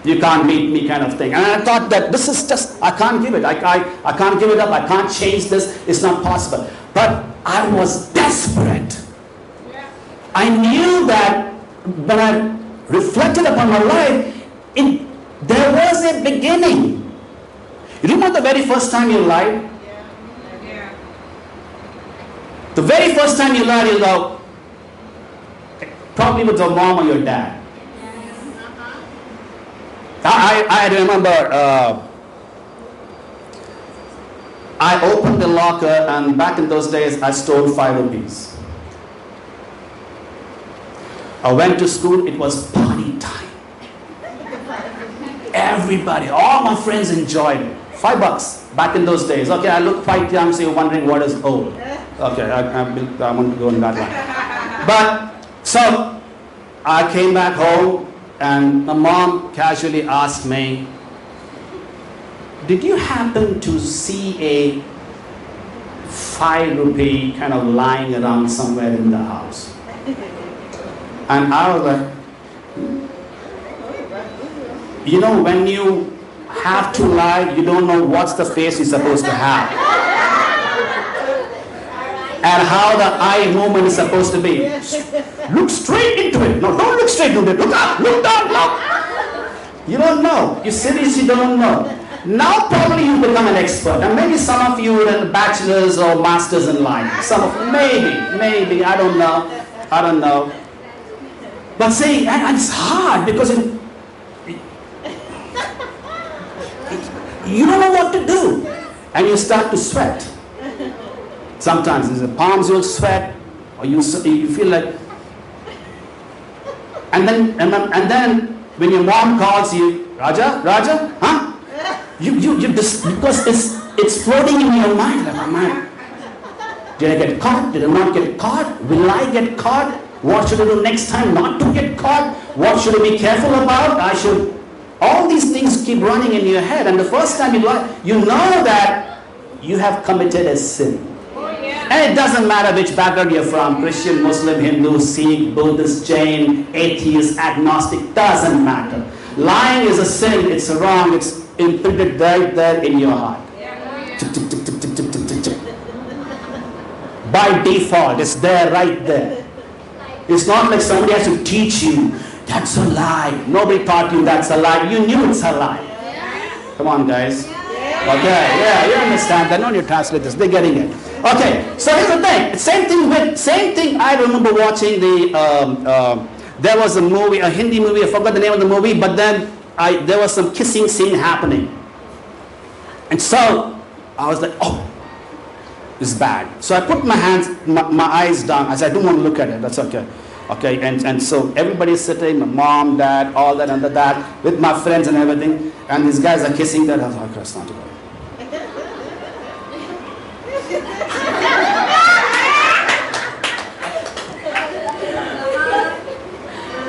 You can't beat me kind of thing. And I thought that this is just, I can't give it. I can't give it up. I can't change this. It's not possible. But I was desperate. I knew that when I reflected upon my life, there was a beginning. You remember the very first time you lied? Yeah. The very first time you lied, you go, probably with your mom or your dad. I remember I opened the locker, and back in those days I stole 5 rupees. I went to school, it was party time. Everybody, all my friends enjoyed it. $5 back in those days. Okay, I look quite young, so you're wondering what is old. Okay, I want to go in that line. But, so, I came back home, and my mom casually asked me, did you happen to see a 5 rupee kind of lying around somewhere in the house? And I was like, you know, when you have to lie, you don't know what's the face you're supposed to have. And how the eye movement is supposed to be. Look straight into it. No, don't look straight into it. Look up, look down, look. You don't know. You seriously don't know. Now probably you become an expert. And maybe some of you are bachelors or masters in lying. Some of maybe, I don't know. But see, and it's hard because you don't know what to do. And you start to sweat. Sometimes in the palms you'll sweat, or you feel like, and then when your mom calls you, Raja, huh? You just, because it's floating in your mind, like, oh man, did I get caught? Did I not get caught? Will I get caught? What should I do next time not to get caught? What should I be careful about? All these things keep running in your head, and the first time you lie, you know that you have committed a sin. And it doesn't matter which background you're from, Christian, Muslim, Hindu, Sikh, Buddhist, Jain, atheist, agnostic, doesn't matter. Lying is a sin, it's wrong, it's imprinted right there in your heart. By default, it's there, right there. It's not like somebody has to teach you, that's a lie. Nobody taught you that's a lie. You knew it's a lie. Come on, guys. Okay, yeah, you understand that. No need to translate this. They're getting it. Okay, so here's the thing. Same thing. I remember watching there was a movie, a Hindi movie. I forgot the name of the movie, but then there was some kissing scene happening, and so I was like, oh, this is bad. So I put my eyes down. I said, I don't want to look at it. That's okay. Okay, and so everybody's sitting, my mom, dad, all that under that, with my friends and everything, and these guys are kissing that. I was like, okay, it's not good.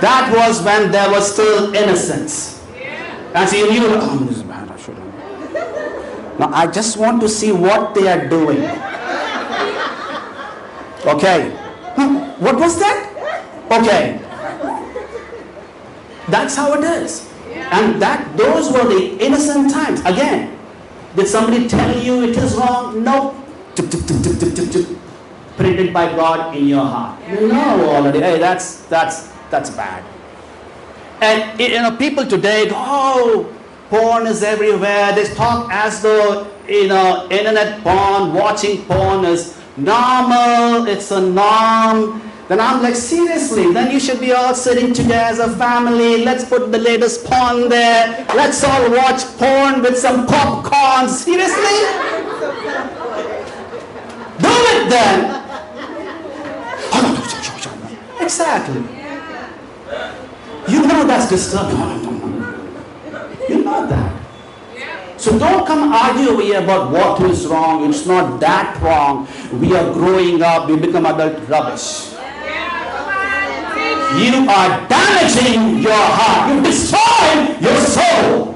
That was when there was still innocence. And so you knew, oh, this is bad, I shouldn't. Now I just want to see what they are doing. Okay. What was that? Okay. That's how it is. And those were the innocent times. Again, did somebody tell you it is wrong? No. Printed by God in your heart. You know already, hey, that's bad. And people today go, oh, porn is everywhere. They talk as though internet porn, watching porn is normal, it's a norm. Then I'm like, seriously, then you should be all sitting together as a family. Let's put the latest porn there. Let's all watch porn with some popcorn. Seriously? Do it then. Exactly. You know that's disturbing. You know that. So don't come argue over here about what is wrong. It's not that wrong. We are growing up. We become adult rubbish. You are damaging your heart. You destroy your soul.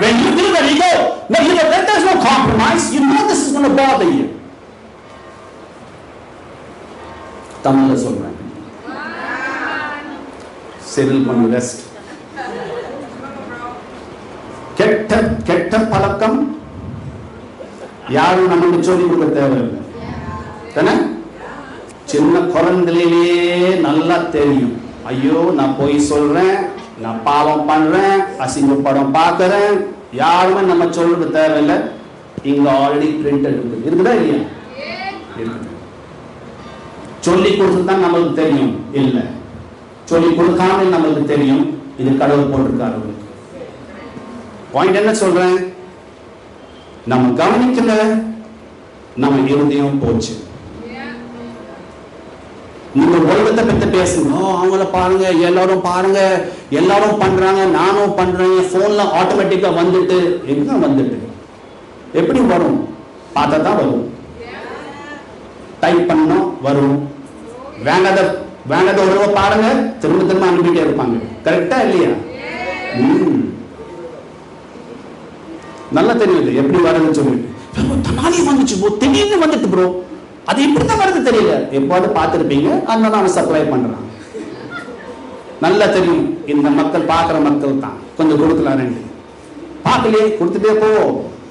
When you do that, you go, no, there's no compromise. You know this is going to bother you. Tamil is over. Cyril, when you rest. கெட்ட பழக்கம் யாரும் நமக்கு சொல்லி கொடுக்க தேவையில்லை தானே. சின்ன குழந்தையிலே நல்லா தெரியும் ஐயோ நான் போய் சொல்றேன், நான் பாவம் பண்றேன், அசிங்க படம் பார்க்கறேன், யாருமே நம்ம சொல்றது தேவையில்லை. இங்க ஆல்ரெடி பிரிண்டட் இருக்குது. இருக்குதா இல்லையா? இருக்குது. சொல்லி கொடுத்துதான் நம்மளுக்கு தெரியும் இல்லை, சொல்லி கொடுக்காம நம்மளுக்கு தெரியும் இது கடவுள் போட்டிருக்காரு. பாயிண்ட் என்ன சொல்றேன், நம்ம கவனிக்கல, நம்ம இருதயம் போச்சு. நீங்க உலகத்தை பத்தி பேசுங்க, அவங்கள பாருங்க, எல்லாரும் பாருங்க, எல்லாரும் பண்றாங்க, நானும் பண்றேன், போன்ல ஆட்டோமேட்டிக்கா வந்துட்டு, எங்க வந்துட்டு எப்படி வரும்? பார்த்தா தான் வரும், டைப் பண்ணோம் வரும். வேண்டாத உறவை பாருங்க, திரும்ப திரும்ப அனுப்பிட்டே இருப்பாங்க. கரெக்டா இல்லையா? நல்லா தெரியுது எப்படி வருதுன்னு சொல்லிட்டு. தனாலி வந்துச்சு ப்ரோ, திடீர்னு வந்துட்டு ப்ரோ, அது எப்படிதான் வருது தெரியல. எப்போது பார்த்துருப்பீங்க, அதனால அவன் சப்ளை பண்றான். நல்லா தெரியும் இந்த மக்கள் பார்க்குற மக்கள் தான். கொஞ்சம் கொடுக்கலாம், ரெண்டு பார்க்கலையே கொடுத்துட்டே போ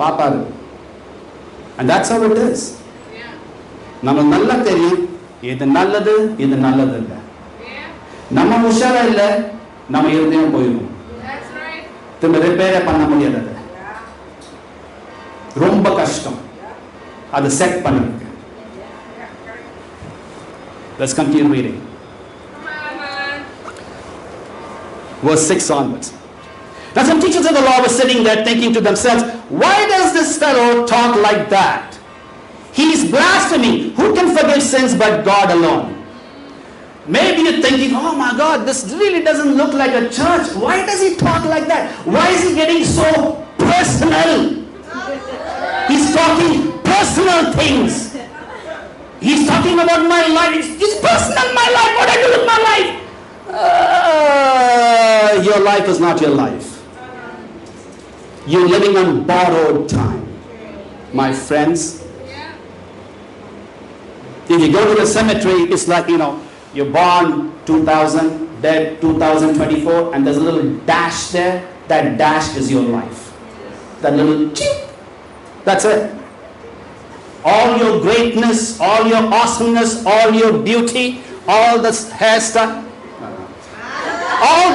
பாப்பாரு. And that's how it is. நம்ம நல்லா தெரியும் இது நல்லது, இது நல்லது இல்லை. நம்ம உஷாரா இல்லை, நம்ம இருதயம் போயிடும். திரும்ப ரிப்பேரே பண்ண முடியாது. ரொம்ப கஷ்டம் அது செட் பண்ணுங்க. Let's continue reading. Verse 6 onwards. Now some teachers of the law were sitting there thinking to themselves, why does this fellow talk like that? He is blaspheming. Who can forgive sins but God alone? Maybe you're thinking, oh my God, this really doesn't look like a church. Why does he talk like that? Why is he getting so personal? He's talking personal things. He's talking about my life. It's personal, my life. What I do with my life? Your life is not your life. You're living on borrowed time. My friends, if you go to the cemetery, it's like, you're born 2000, dead 2024, and there's a little dash there. That dash is your life. That little chip. That's it. All your greatness, all your awesomeness, all your beauty, all this hairstyle, all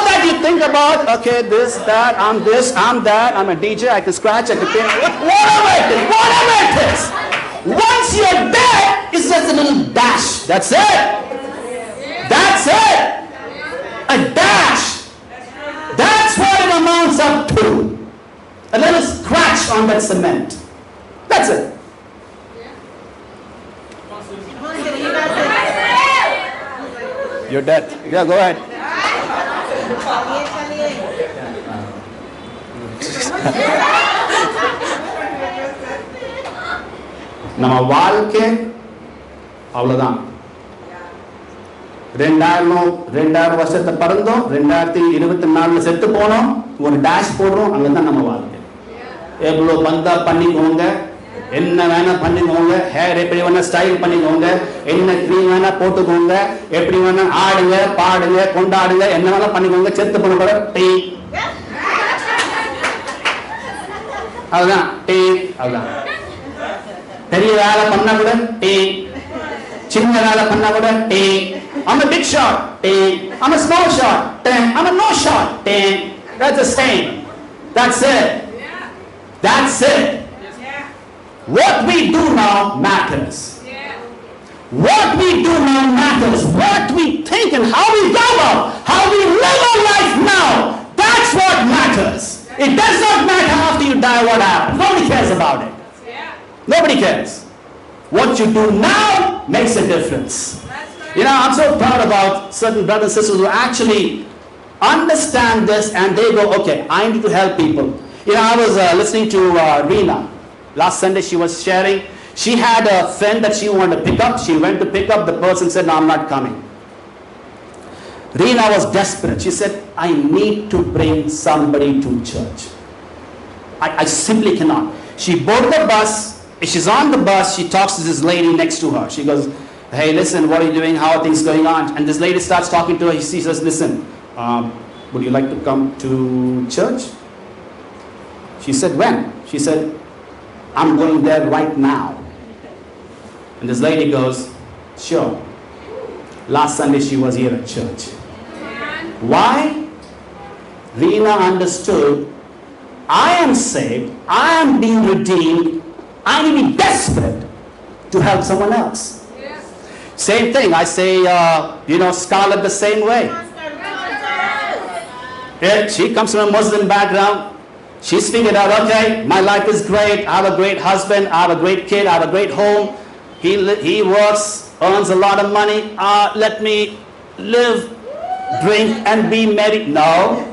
that you think about, okay, this, that, I'm that, I'm a DJ, I can scratch, I can paint, whatever it is. Once you're dead, it's just a little dash. That's it. That's it. A dash. That's what it amounts up to. A little scratch on that cement. That's it. You're dead. Yeah, go ahead. நம்ம வாழ்க்கை அவ்வளவுதான். 2000 வருஷத்தை பிறந்தோம், 2024 செத்து போனோம், ஒரு dash போடுறோம், அங்கதான் நம்ம வாழ்க்கை. எவ்வளவு பந்தா பண்ணிக்கோங்க, என்ன வேணா பண்ணிக்கோங்க, ஹேர் எப்படி வேணா ஸ்டைல் பண்ணிக்கோங்க, என்ன க்ரீம் வேணா போட்டுக்கோங்க, எப்படி வேணா ஆடுங்க, பாடுங்க, கொண்டாடுங்க, என்ன வேணா பண்ணிக்கோங்க, செத்து பண்ண கூட டீ, அதுதான் டீ, அதுதான். பெரிய வேலை பண்ணா கூட டீ, சின்ன வேலை பண்ணா கூட tea. I'm a big shot, tea. I'm a small shot, tea. I'm a no shot, tea. That's the same. That's it. That's it. What we do now matters. What we do now matters. What we think and how we go about, how we live our life now, that's what matters. It does not matter after you die what happens. Nobody cares about it. Nobody cares. What you do now makes a difference. I'm so proud about certain brothers and sisters who actually understand this and they go, okay, I need to help people. I was listening to Reena. Last Sunday she was sharing. She had a friend that she wanted to pick up. She went to pick up. The person said, no, I'm not coming. Reena was desperate. She said, I need to bring somebody to church. I simply cannot. She boarded the bus. She's on the bus. She talks to this lady next to her. She goes, hey, listen, what are you doing? How are things going on? And this lady starts talking to her. She says, listen, would you like to come to church? She said, when? She said, I'm going there right now. And this lady goes, sure. Last Sunday she was here at church. Why? Rena understood, I am saved, I am being redeemed, I need to be desperate to help someone else. Same thing, I say, Scarlett the same way. She comes from a Muslim background. She's figured out, okay, my life is great, I have a great husband, I have a great kid, I have a great home. He works, earns a lot of money. Let me live, drink, and be merry. No.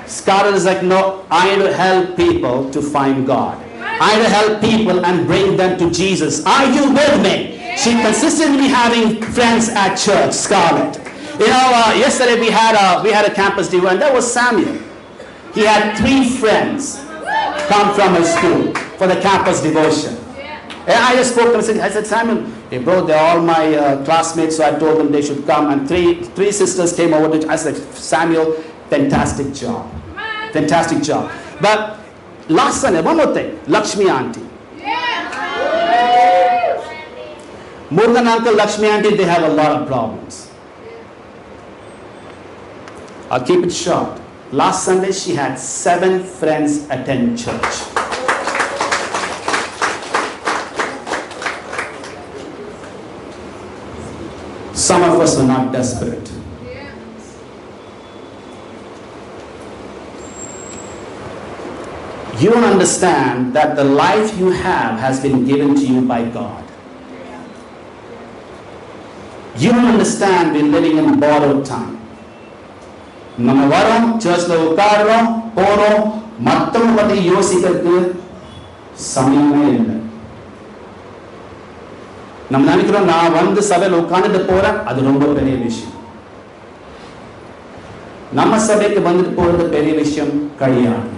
Scarlett is like, no, I need to help people to find God. I need to help people and bring them to Jesus. Are you with me? She consistently having friends at church, Scarlett. Yesterday we had a campus devotion, and that was Samuel. He had 3 friends come from his school for the campus devotion. And I just spoke to him. I said, Samuel, hey bro, they're all my classmates, so I told them they should come. And three sisters came over. I said, Samuel, fantastic job. Fantastic job. But last Sunday, one more thing, Lakshmi auntie. Murugan uncle, Lakshmi auntie, they have a lot of problems. I'll keep it short. Last Sunday, she had 7 friends attend church. Some of us are not desperate. You don't understand that the life you have has been given to you by God. You don't understand we're living in borrowed time. நம்ம வரோம், சர்ச்ல உட்காடுறோம், போறோம், மத்தவங்க பத்தி யோசிக்கிறதுக்கு சமயமே இல்லை. நம்ம நினைக்கிறோம், நான் வந்து சபையில் உட்கார்ந்துட்டு போறேன், அது ரொம்ப பெரிய விஷயம். நம்ம சபைக்கு வந்துட்டு போறது பெரிய விஷயம் கிடையாது.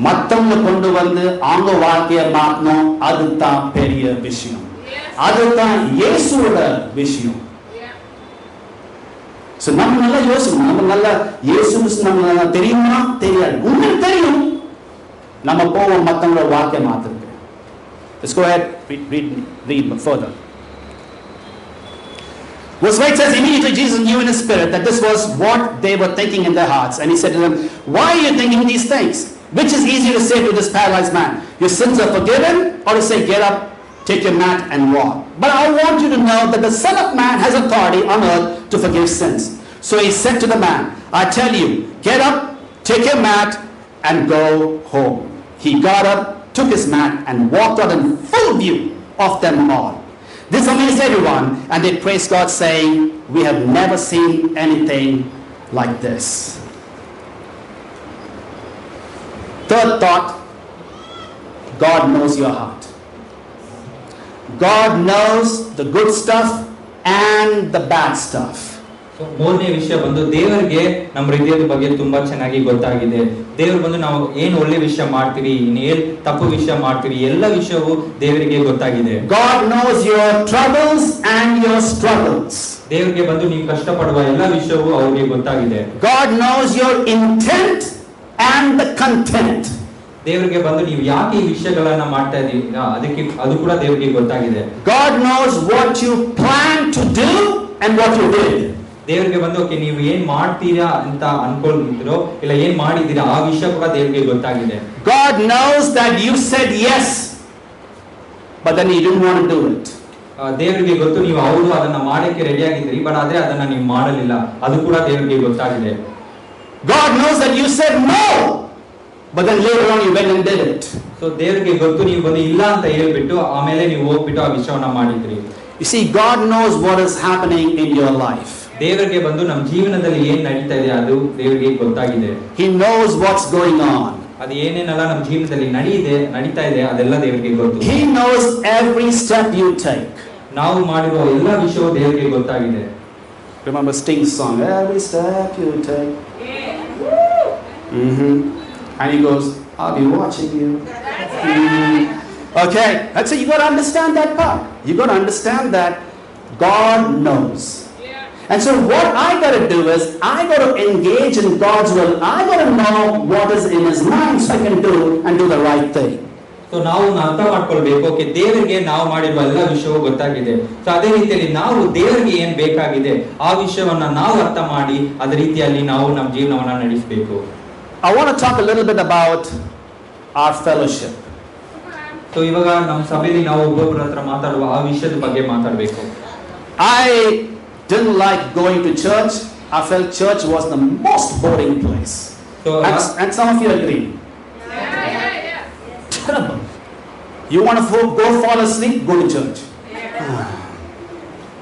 மத்தவங்க கொண்டு வந்து அவங்க வாழ்க்கையை மாற்றணும், அதுதான் பெரிய விஷயம். அதுதான் இயேசுவோட விஷயம். நம்ம நல்லா யோசிக்கணும். நம்ம நல்லா இயேசு நம்ம தெரியுமா தெரியாது, உங்களுக்கு தெரியும். நம்ம போவோம் மத்தவங்களோட வாழ்க்கை மாத்திருக்கு. Let's go ahead, read further. Verse 8 says, immediately Jesus knew in his spirit that this was what they were thinking in their hearts. And he said to them, why are you thinking these things? Which is easier to say to this paralyzed man, your sins are forgiven, or to say, get up, take your mat and walk? But I want you to know that the Son of Man has authority on earth to forgive sins. So he said to the man, I tell you, get up, take your mat and go home. He got up, took his mat and walked out in full view of them all. This amazed everyone, and they praised God, saying, we have never seen anything like this. Third thought, God knows your heart. God knows the good stuff and the bad stuff. ಮೂರನೇ ವಿಷಯ ಬಂದು ದೇವರಿಗೆ ನಮ್ಮ ಹೃದಯದ ಬಗ್ಗೆ ತುಂಬಾ ಚೆನ್ನಾಗಿ ಗೊತ್ತಾಗಿದೆ. ದೇವರು ಬಂದು ನಾವು ಏನ್ ಒಳ್ಳೆ ವಿಷಯ ಮಾಡ್ತೀವಿ, ಏನ್ ತಪ್ಪು ವಿಷಯ ಮಾಡ್ತೀವಿ, ಎಲ್ಲ ವಿಷಯವು ದೇವರಿಗೆ ಗೊತ್ತಾಗಿದೆ. God knows your troubles and your struggles. ದೇವರಿಗೆ ಬಂದು ನೀವು ಕಷ್ಟಪಡುವ ಎಲ್ಲ ವಿಷಯವು ಅವರಿಗೆ ಗೊತ್ತಾಗಿದೆ. God knows your intent and the content. ದೇವರಿಗೆ ಬಂದು ನೀವು ಯಾಕೆ ಈ ವಿಷಯಗಳನ್ನ ಮಾಡ್ತಾ ಇದ್ದೀರಾ ಅದು ಕೂಡ ದೇವರಿಗೆ ಗೊತ್ತಾಗಿದೆ. God knows what you plan to do and what you did. ದೇವರಿಗೆ ಬಂದು ಓಕೆ ನೀವು ಏನ್ ಮಾಡ್ತೀರಾ ಅಂತ ಅನ್ಕೊಂಡಿದ್ರೋ ಇಲ್ಲ ಏನ್ ಮಾಡಿದ್ದೀರಾ ಆ ವಿಷಯ ಕೂಡ ದೇವರಿಗೆ ಗೊತ್ತಾಗಿದೆ. God knows that you said yes but then you didn't want to do it. ದೇವರಿಗೆ ಗೊತ್ತು ನೀವು ಹೌದು ಅದನ್ನ ಮಾಡಕ್ಕೆ ರೆಡಿ ಆಗಿದ್ರಿ ಬಟ್ ಆದ್ರೆ ಅದನ್ನ ನೀವು ಮಾಡಲಿಲ್ಲ, ಅದು ಕೂಡ ದೇವರಿಗೆ ಗೊತ್ತಾಗಿದೆ. God knows that you said no but then later on you went and did it. So ದೇವರಿಗೆ ಗೊತ್ತು ನೀವು ಬಂದು ಇಲ್ಲ ಅಂತ ಹೇಳ್ಬಿಟ್ಟು ಆಮೇಲೆ ನೀವು ಹೋಗ್ಬಿಟ್ಟು ಆ ವಿಷಯವನ್ನ ಮಾಡಿದ್ರಿ. You see, God knows what is happening in your life. ದೇವರಿಗೆ ಬಂದು ನಮ್ಮ ಜೀವನದಲ್ಲಿ ಏನ್ ನಡೀತಾ ಇದೆ ಅದು ದೇವರಿಗೆ ಗೊತ್ತಾಗಿದೆ. He knows what's going on. ಅದು ಏನೇನೆಲ್ಲ ನಮ್ಮ ಜೀವನದಲ್ಲಿ ನಡೀತಾ ಇದೆ ಅದೆಲ್ಲ ದೇವರಿಗೆ ಗೊತ್ತು. He knows every step you take. ನಾವು ಮಾಡಿರುವ ಎಲ್ಲ ವಿಷಯವು ದೇವರಿಗೆ ಗೊತ್ತಾಗಿದೆ. Remember Sting's song, every step you take. And he goes, I'll be watching you. Okay, that's it. You got to understand that part. You got to understand that God knows. And so what I got to do is I got to engage in God's will. I got to know what is in his mind so I can do and do the right thing. So so ನಾವು ಅರ್ಥ ಮಾಡ್ಕೊಳ್ಬೇಕು, okay ದೇವರಿಗೆ ನಾವು ಮಾಡಿರುವ ಎಲ್ಲ ವಿಷಯವೂ ಗೊತ್ತಾಗಿದೆ. So ಅದೇ ರೀತಿಯಲ್ಲಿ ನಾವು ದೇವರಿಗೆ ಏನ್ ಬೇಕಾಗಿದೆ ಆ ವಿಷಯವನ್ನ ನಾವು ಅರ್ಥ ಮಾಡಿ ಅದೇ ರೀತಿಯಲ್ಲಿ ನಾವು ನಮ್ಮ ಜೀವನವನ್ನ ನಡೆಸಬೇಕು. I want to talk a little bit about our fellowship. So ಇವಾಗ ನಮ್ಮ ಸಭೆಯಲ್ಲಿ ನಾವು ಒಬ್ಬೊಬ್ಬರ ಹತ್ರ ಮಾತಾಡುವ ಆ ವಿಷಯದ ಬಗ್ಗೆ ಮಾತಾಡಬೇಕು. I didn't like going to church. I felt church was the most boring place. So, and some of you agree. Terrible. You want to go fall asleep, go to church.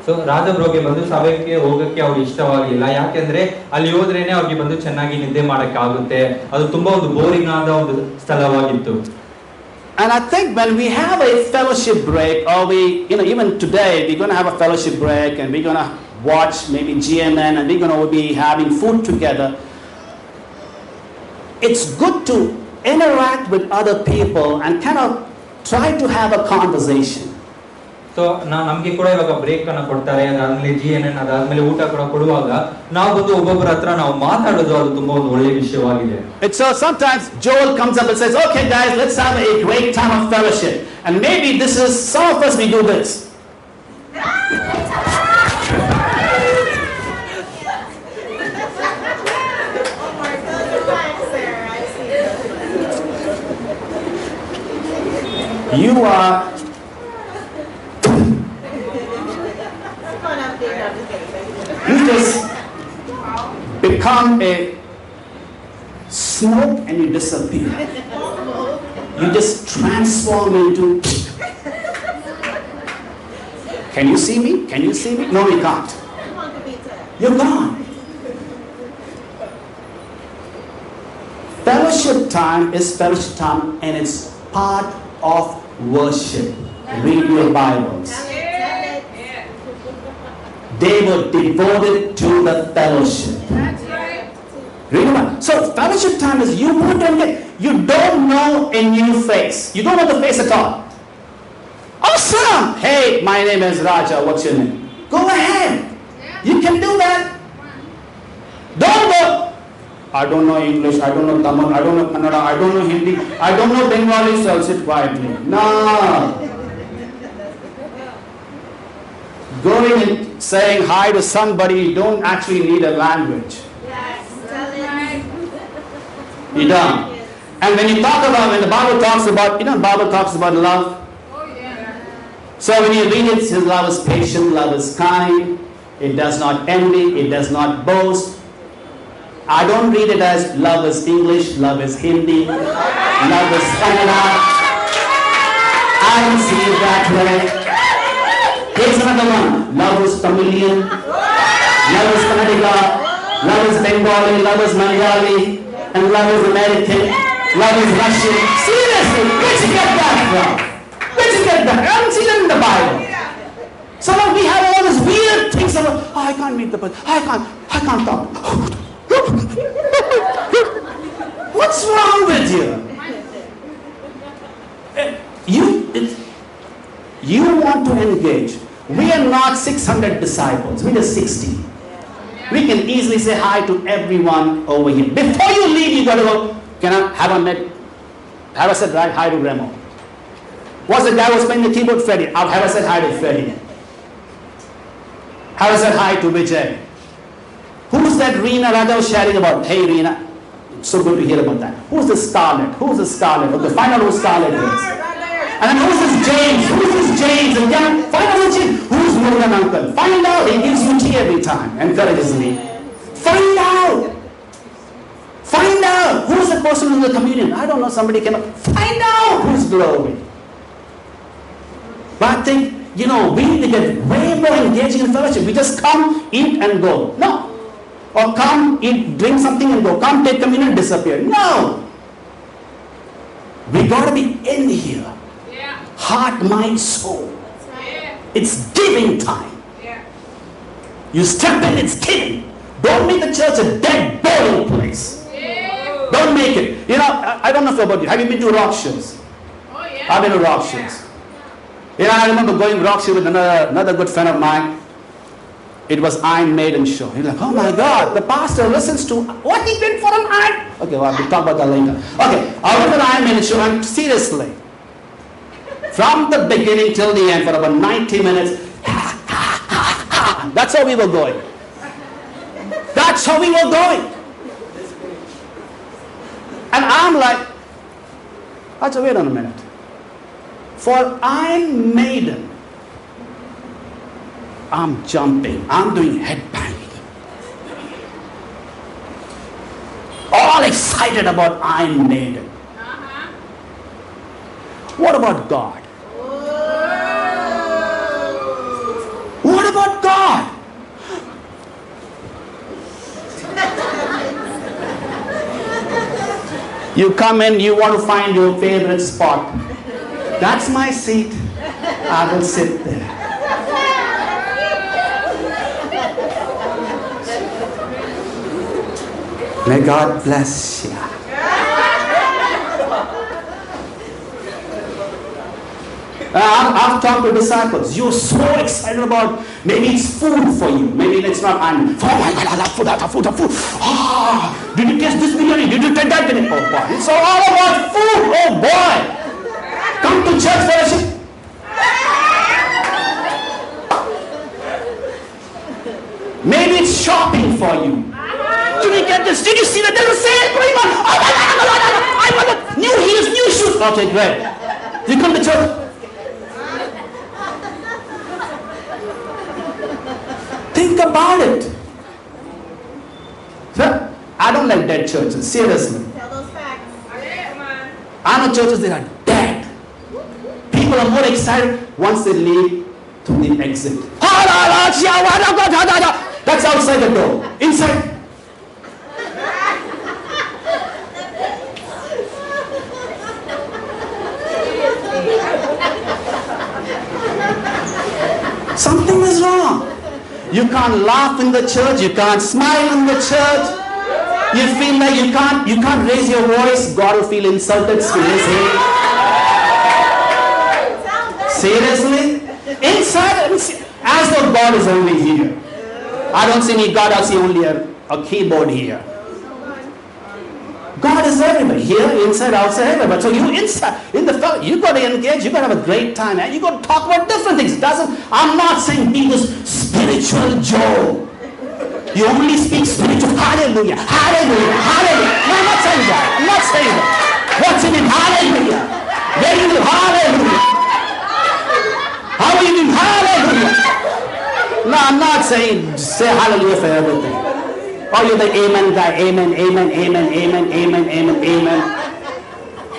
So ರಾಜಬ್ರೋಗೆ ಬಂದು ಸಭೆಗೆ ಹೋಗಕ್ಕೆ ಅವ್ರಿಗೆ ಇಷ್ಟವಾಗಿಲ್ಲ. ಯಾಕೆಂದ್ರೆ ಅಲ್ಲಿ ಹೋದ್ರೇನೆ ಅವ್ರಿಗೆ ಬಂದು ಚೆನ್ನಾಗಿ ನಿದ್ದೆ ಮಾಡಕ್ಕೆ ಆಗುತ್ತೆ. ಅದು ತುಂಬಾ ಒಂದು ಬೋರಿಂಗ್ ಆದ ಒಂದು ಸ್ಥಳವಾಗಿತ್ತು. And I think when we have a fellowship break, or even today, we're going to have a fellowship break and we're going to watch maybe GMN and we're going to be having food together. It's good to interact with other people and kind of try to have a conversation. So ನಮ್ಗೆ ಕೂಡ ಇವಾಗ break ಅನ್ನ ಕೊಡ್ತಾರೆ, ಅದಾದ್ಮೇಲೆ GNN ಅದಾದ್ಮೇಲೆ ಊಟ ಕೂಡ ಕೊಡುವಾಗ ನಾವು ಬಂದು ಒಬ್ಬೊಬ್ಬರ ಹತ್ರ ನಾವು ಮಾತಾಡೋದು ಅದು ತುಂಬಾ ಒಂದು ಒಳ್ಳೆ ವಿಷಯವಾಗಿದೆ. And so sometimes Joel comes up and says, okay guys, let's have a great time of fellowship. And maybe this is, some of us we do this. You are you just become a smoke and you disappear. You just transform into. Can you see me? Can you see me? No, you can't. You're gone. Fellowship time is fellowship time and it's part of worship. Read your Bibles. They were devoted to the fellowship. That's right. Read about it. So fellowship time is you want to get. You don't know a new face. You don't know the face at all. Awesome. Hey, my name is Raja. What's your name? Go ahead. You can do that. Don't go. I don't know English. I don't know Tamil. I don't know Kannada. I don't know Hindi. I don't know Bengali. So I'll sit quietly. No. Going and saying hi to somebody, you don't actually need a language. You don't. And when you talk about, when the Bible talks about, the Bible talks about love. Oh yeah. So when you read it, says love is patient, love is kind, it does not envy, it does not boast. I don't read it as love is English, love is Hindi, love is Kannada. I don't see it that way. Here's another one. Love is Tamilian, love is Kannadiga, love is Bengali, love is Malayali, and love is American, love is Russian. Seriously, where'd you get that from? Where'd you get that? I haven't seen it in the Bible. So we have all these weird things about, oh, I can't meet the person, I can't talk. What's wrong with you? You want to engage. We are not 600 disciples. We are 60. We can easily say hi to everyone over here. Before you leave, you got to go, have I said hi to Remo? What's the guy who was playing the keyboard? Freddie. Have I said hi to Freddie? Have I said hi to Vijay? Who's that Reena Raja was sharing about? Hey Reena, so good to hear about that. Who's the Scarlet? Who's the Scarlet? Okay, find out who Scarlet is. And then who's this James? Who's this James? And then find out who's James. Who's Morgan Uncle? Find out. He gives you tea every time. Encourages me. Find out. Find out. Who's the person in the communion? I don't know. Somebody came up. Find out who's glowing. But I think, we need to get way more engaging in fellowship. We just come, eat and go. No. Or come, eat, drink something and go. Come, take communion, disappear. No. We got to be in here. Yeah. Heart, mind, soul. Yeah. It's giving time. Yeah. You step in, it's giving. Don't make the church a dead, boring place. Yeah. Don't make it. I don't know about you. Have you been to rock shows? Oh yeah. I've been to rock shows. I remember going rock show with another good friend of mine. It was Iron Maiden show. He's like, oh my God, the pastor listens to what he did for an Iron. Okay, well, we'll talk about that later. Okay, I went to the Iron Maiden show, and seriously, From the beginning till the end for about 90 minutes. That's how we were going. That's how we were going. And I'm like, wait on a minute. For I'm maiden, I'm jumping, I'm doing headbanging. All excited about I'm maiden. What about God? What about God? You come in, you want to find your favorite spot. That's my seat. I will sit there. May God bless you. I've talked to disciples. You're so excited about, maybe it's food for you. Maybe it's not. Oh my God, I love food, I love food, I love food. Ah, did you taste this biryani? Did you take that biryani? Oh boy, it's all about food. Oh boy. Come to church fellowship. Maybe it's shopping for you. Did you get this? Did you see that there's a sale going on? Oh my God, I want new heels, new shoes. Okay, great. You come to church. Think about it. Sir, I don't like dead churches, seriously. Tell those facts. I know churches that are dead. People are more excited once they leave to the exit. That's outside the door. Inside. Something is wrong. You can't laugh in the church. You can't smile in the church. You feel like you can't raise your voice. God will feel insulted. Seriously? Seriously? Inside, as though God is only here. I don't see any God. I see only a keyboard here. God is everywhere. Here, inside, outside, everywhere. So you inside, in the fellowship, you got to engage. You got to have a great time. You got to talk about different things. I'm not saying be this spiritual Joe. You only speak spiritual. Hallelujah. Hallelujah. Hallelujah. No, I'm not saying that. I'm not saying that. What's in it? Hallelujah. Where you do? Hallelujah. How are you doing? Hallelujah. No, I'm not saying say hallelujah for everything. Oh, you're the amen guy. Amen, amen, amen, amen, amen, amen, amen.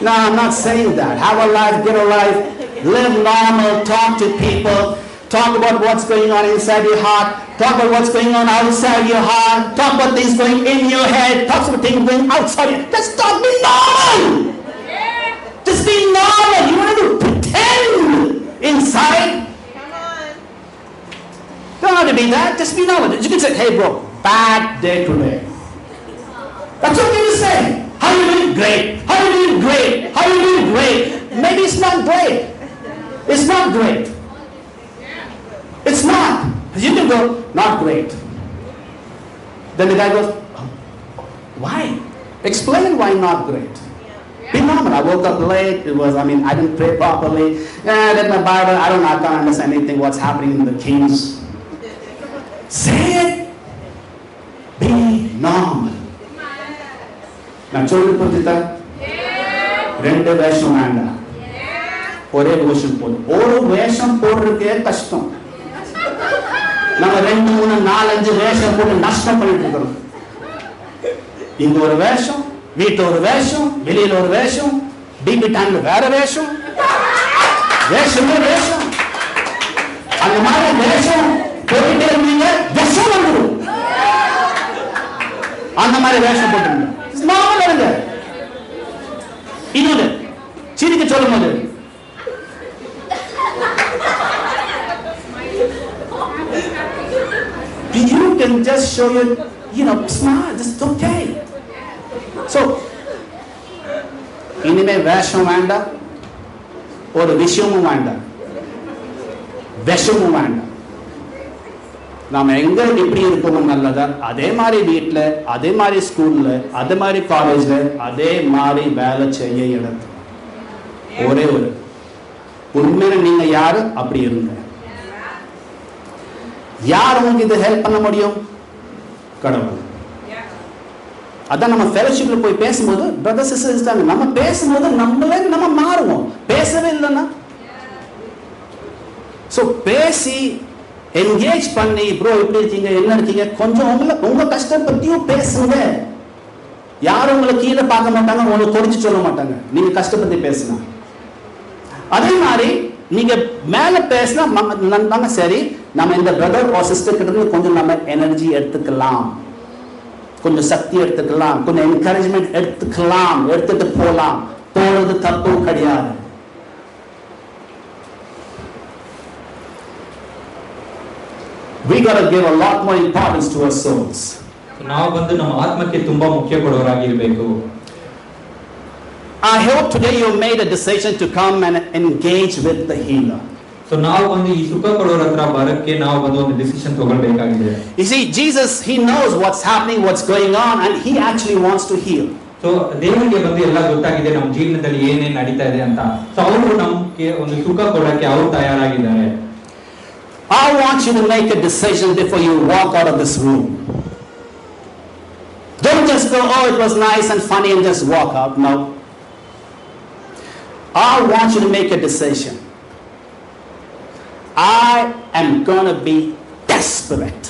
No, I'm not saying that. Have a life, get a life, live normal, talk to people, talk about what's going on inside your heart, talk about what's going on outside your heart, talk about things going in your head, talk about things going outside your head. Just talk, be normal. Just be normal. You don't have to pretend inside. Don't have to be that. Just be normal. You can say, hey bro, bad day today. That's okay to say. How are you doing? Great. How are you doing? Great. How are you doing? Great. Maybe it's not great. It's not great. It's not. You can go, not great. Then the guy goes, oh, why? Explain why not great. Be normal. I woke up late. I didn't pray properly. I read my Bible. I can't understand anything what's happening in the Kings. Say it. Be normal. நான் சொல்லி கொடுத்துட்டா ரெண்டு வேஷம் வேண்டாம் ஒரே வேஷம் போதும் ஒரு வேஷம் போடுறதுக்கே கஷ்டம் நம்ம 2 3 4 5 வேஷம் போட்டு நஷ்டம் பண்ணிட்டு இருக்கோம் இங்க ஒரு வேஷம் வீட்டுல ஒரு வேஷம் வெளியில ஒரு வேஷம் டிபி டைம்ல வேற வேஷம் வேஷமே வேஷம் அந்த மாதிரி வேஷம் போட்டுட்டே இருந்தீங்க விஷம் வந்துடும் அந்த மாதிரி வேஷம் போட்டுருங்க நார்மலா இருங்க இன்னொரு சிரிக்க சொல்லும் போது you can just show your smile, just okay. So இனிமே வேஷம் வேண்டாம் ஒரு விஷயமும் வேண்டாம் விஷமும் வேண்டாம் நாம எங்க எப்படி இருக்கோம் நல்லதா அதே மாதிரி வீட்டுல அதே மாதிரி ஸ்கூல்ல அதே மாதிரி காலேஜ்ல அதே மாதிரி வேலை செய்ய இடத்து ஒரே ஒரு உண்மையில நீங்க யாரு அப்படி இருங்க. யார் உங்களுக்கு இது ஹெல்ப் பண்ண முடியும்? கடவுள். அதான் நம்ம ஃபெலோஷிப்ல போய் பேசும்போது பிரதர்ஸ் சிஸ்டர்ஸ் நம்ம பேசும்போது நம்ம மாறுவோம். பேசவே இல்லைன்னா ஸோ பேசி என்கேஜ் பண்ணி ப்ரோ எப்படி இருக்கீங்க, என்ன இருக்கீங்க, கொஞ்சம் உங்க கஷ்டம் பத்தியும் பேசுங்க. யாரும் உங்களை கீழே பார்க்க மாட்டாங்க, உங்களை குறைச்சு சொல்ல மாட்டாங்க நீங்க கஷ்டப்பத்தி பேசினா. அதே மாதிரி நீங்க மேல பேசினா நம்ம சரி நம்ம இந்த பிரதர் ஆர் சிஸ்டர் கிட்ட இருந்து கொஞ்சம் நம்ம எனர்ஜி எடுத்துக்கலாம், கொஞ்சம் சக்தி எடுத்துக்கலாம், கொஞ்சம் என்கரேஜ்மெண்ட் எடுத்துக்கலாம், எடுத்துட்டு போலாம். போறது தப்பு கிடையாது. We got to give a lot more importance to our souls. ನಾವು ಬಂದು ನಮ್ಮ ಆತ್ಮಕ್ಕೆ ತುಂಬಾ ಮುಖ್ಯ ಕೊಡುವವರಾಗಿರಬೇಕು. I hope today you made a decision to come and engage with the healer. So ನಾವು ಬಂದು ಈ ಸುಖ ಕೊಡೋರ ಹತ್ರ ಬರಕ್ಕೆ ನಾವು ಬಂದು ಒಂದು decision ತಗೊಳ್ಬೇಕಾಗಿದೆ. You see, Jesus, he knows what's happening, what's going on, and he actually wants to heal. So ದೇವರಿಗೆ ಬಂದು ಎಲ್ಲ ಗೊತ್ತಾಗಿದೆ ನಮ್ಮ ಜೀವನದಲ್ಲಿ ಏನೇನ್ ನಡೀತಾ ಇದೆ ಅಂತ. ಸೊ ಅವರು ನಮಗೆ ಒಂದು ಸುಖ ಕೊಡಕ್ಕೆ ಅವರು ತಯಾರಾಗಿದ್ದಾರೆ. I want you to make a decision before you walk out of this room. Don't just go, oh, it was nice and funny, and just walk out. No. I want you to make a decision. I am going to be desperate.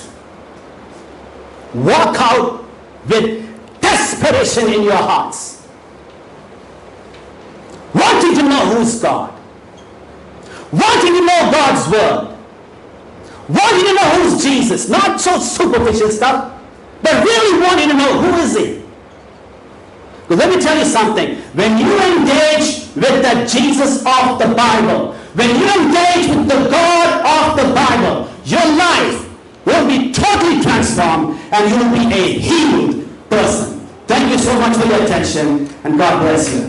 Walk out with desperation in your hearts. Wanting to know who's God. Wanting to know God's word. Wanting to know who's Jesus. Not so superficial stuff, but really wanting to know who is he. Because let me tell you something. When you engage with the Jesus of the Bible, when you engage with the God of the Bible, your life will be totally transformed and you will be a healed person. Thank you so much for your attention and God bless you.